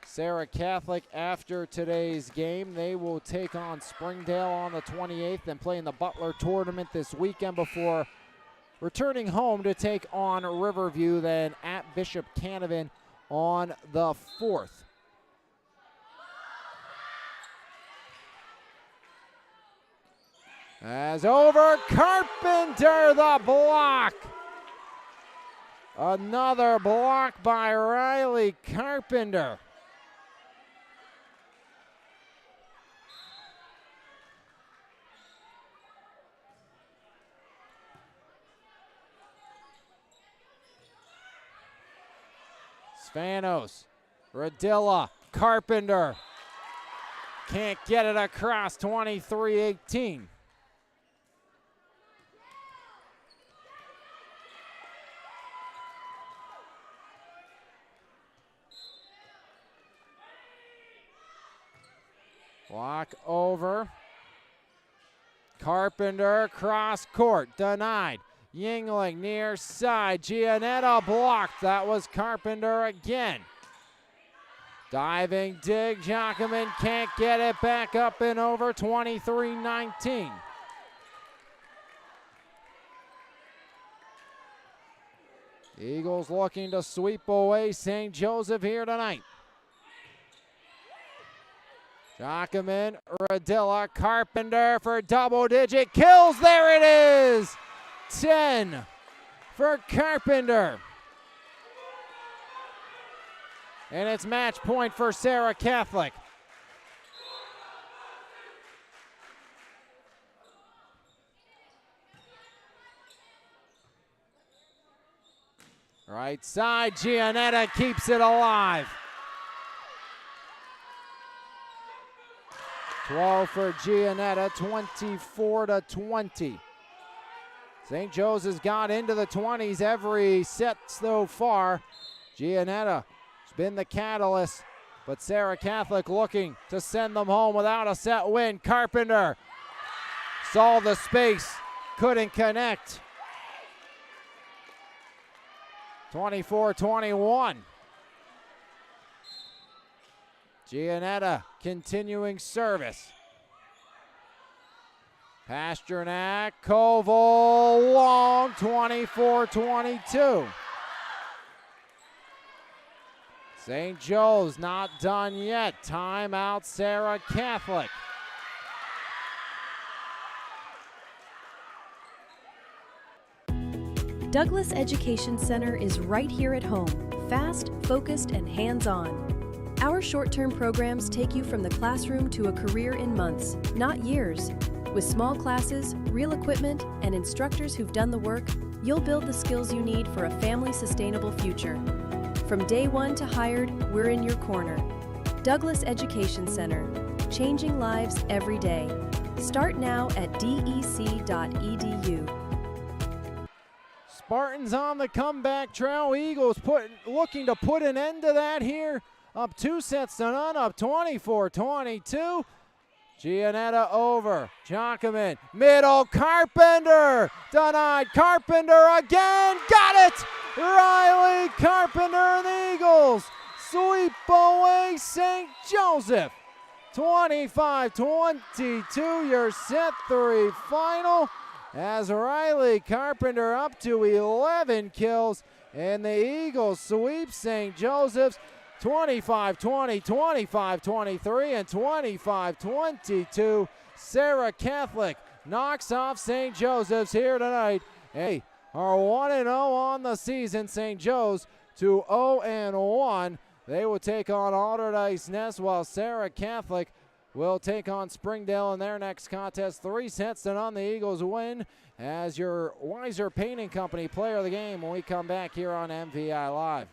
Serra Catholic, after today's game, they will take on Springdale on the 28th and play in the Butler tournament this weekend before returning home to take on Riverview, then at Bishop Canavan on the 4th. As over Carpenter, the block. Another block by Riley Carpenter. Spanos, Radilla, Carpenter. Can't get it across, 23-18. Block over. Carpenter, cross court, denied. Yingling near side. Giannetta blocked. That was Carpenter again. Diving dig. Jacquemin can't get it back up and over. 23-19. Eagles looking to sweep away St. Joseph here tonight. Jacquemin, Radilla, Carpenter for double-digit kills. There it is! 10 for Carpenter. And it's match point for Serra Catholic. Right side, Giannetta keeps it alive. 12 for Giannetta, 24-20. St. Joseph's got into the 20s every set so far. Giannetta has been the catalyst, but Serra Catholic looking to send them home without a set win. Carpenter saw the space, couldn't connect. 24-21. Giannetta continuing service. Pasternak, Koval, long, 24-22. St. Joe's not done yet. Timeout, Serra Catholic. Douglas Education Center is right here at home, fast, focused, and hands-on. Our short-term programs take you from the classroom to a career in months, not years. With small classes, real equipment, and instructors who've done the work, you'll build the skills you need for a family-sustainable future. From day one to hired, we're in your corner. Douglas Education Center, changing lives every day. Start now at dec.edu. Spartans on the comeback trail. Eagles looking to put an end to that here. Up 2-0, up 24-22. Giannetta over. Jacquemin, middle, Carpenter. Denied, Carpenter again. Got it! Riley Carpenter and the Eagles sweep away St. Joseph. 25-22, your set 3 final. As Riley Carpenter up to 11 kills, and the Eagles sweep St. Joseph's 25-20, 25-23, and 25-22. Serra Catholic knocks off St. Joseph's here tonight. Hey, are 1-0 on the season. St. Joe's to 0-1. They will take on Alderdice Nest, while Serra Catholic will take on Springdale in their next contest. 3-0 the Eagles win as your Weiser Painting Company player of the game when we come back here on MVI Live.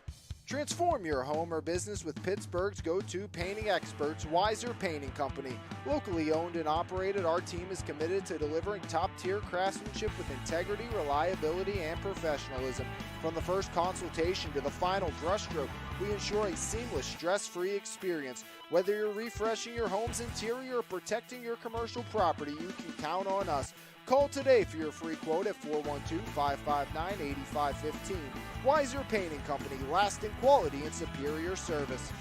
Transform your home or business with Pittsburgh's go-to painting experts, Weiser Painting Company. Locally owned and operated, our team is committed to delivering top-tier craftsmanship with integrity, reliability, and professionalism. From the first consultation to the final brushstroke, we ensure a seamless, stress-free experience. Whether you're refreshing your home's interior or protecting your commercial property, you can count on us. Call today for your free quote at 412-559-8515. Weiser Painting Company, lasting quality and superior service.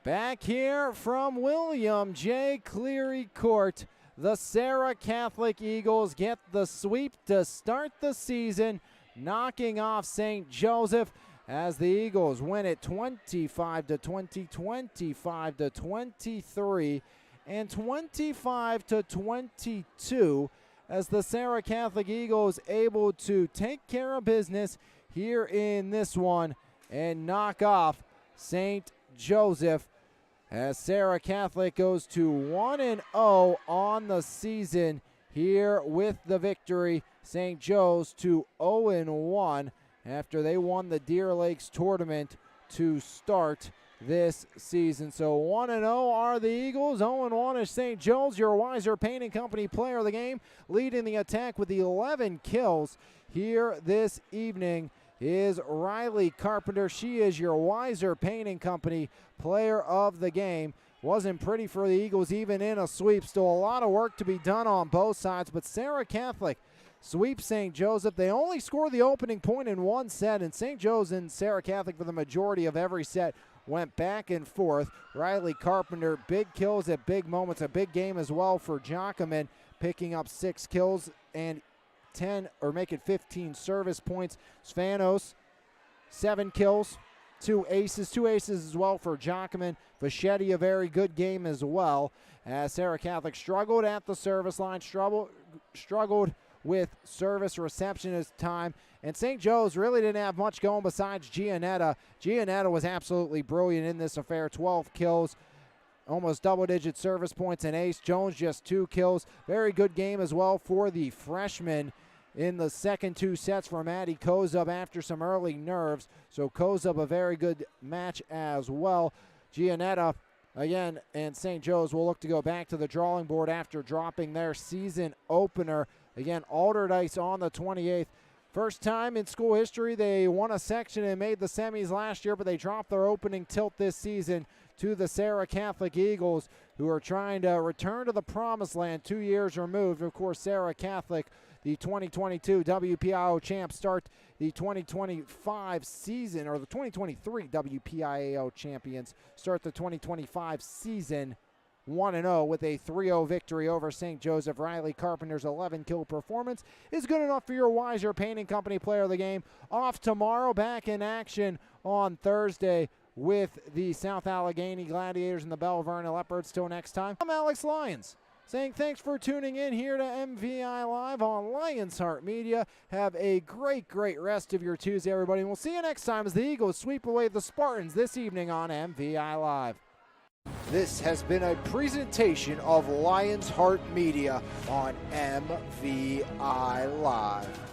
Back here from William J. Cleary Court, the Serra Catholic Eagles get the sweep to start the season, knocking off St. Joseph as the Eagles win it 25-20, 25-23, and 25-22 as the Serra Catholic Eagles able to take care of business here in this one and knock off St. Joseph as Serra Catholic goes to 1-0 on the season here with the victory. St. Joe's to 0-1 after they won the Deer Lakes tournament to start this season. So 1-0 are the Eagles, 0-1 is St. Joe's. Your Weiser Painting Company player of the game, leading the attack with 11 kills here this evening, is Riley Carpenter. She is your Weiser Painting Company player of the game. Wasn't pretty for the Eagles even in a sweep. Still a lot of work to be done on both sides, but Serra Catholic sweeps St. Joseph. They only scored the opening point in one set, and St. Joe's and Serra Catholic for the majority of every set went back and forth. Riley Carpenter, big kills at big moments. A big game as well for Jockeman, picking up 6 kills and 10 or make it 15 service points. Svanos, 7 kills, 2 aces as well for Jockeman. Vachetti, a very good game as well, as Serra Catholic struggled at the service line, struggled with service reception as time, and St. Joe's really didn't have much going besides Gianetta. Gianetta was absolutely brilliant in this affair, 12 kills, almost double-digit service points, and ace. Jones just 2 kills. Very good game as well for the freshman in the second 2 sets for Maddie Kozub after some early nerves. So Kozub, a very good match as well. Gianetta, again, and St. Joe's will look to go back to the drawing board after dropping their season opener. Again, Alderdice on the 28th. First time in school history they won a section and made the semis last year, but they dropped their opening tilt this season to the Serra Catholic Eagles, who are trying to return to the promised land 2 years removed. Of course, Serra Catholic, the 2022 WPIAL champs, start the 2025 season, or the 2023 WPIAL champions start the 2025 season 1-0 with a 3-0 victory over St. Joseph. Riley Carpenter's 11-kill performance is good enough for your Weiser Painting Company player of the game. Off tomorrow, back in action on Thursday with the South Allegheny Gladiators and the Belle Vernon Leopards. Till next time, I'm Alex Lyons, saying thanks for tuning in here to MVI Live on Lions Heart Media. Have a great rest of your Tuesday, everybody, and we'll see you next time as the Eagles sweep away the Spartans this evening on MVI Live. This has been a presentation of Lions Heart Media on MVI Live.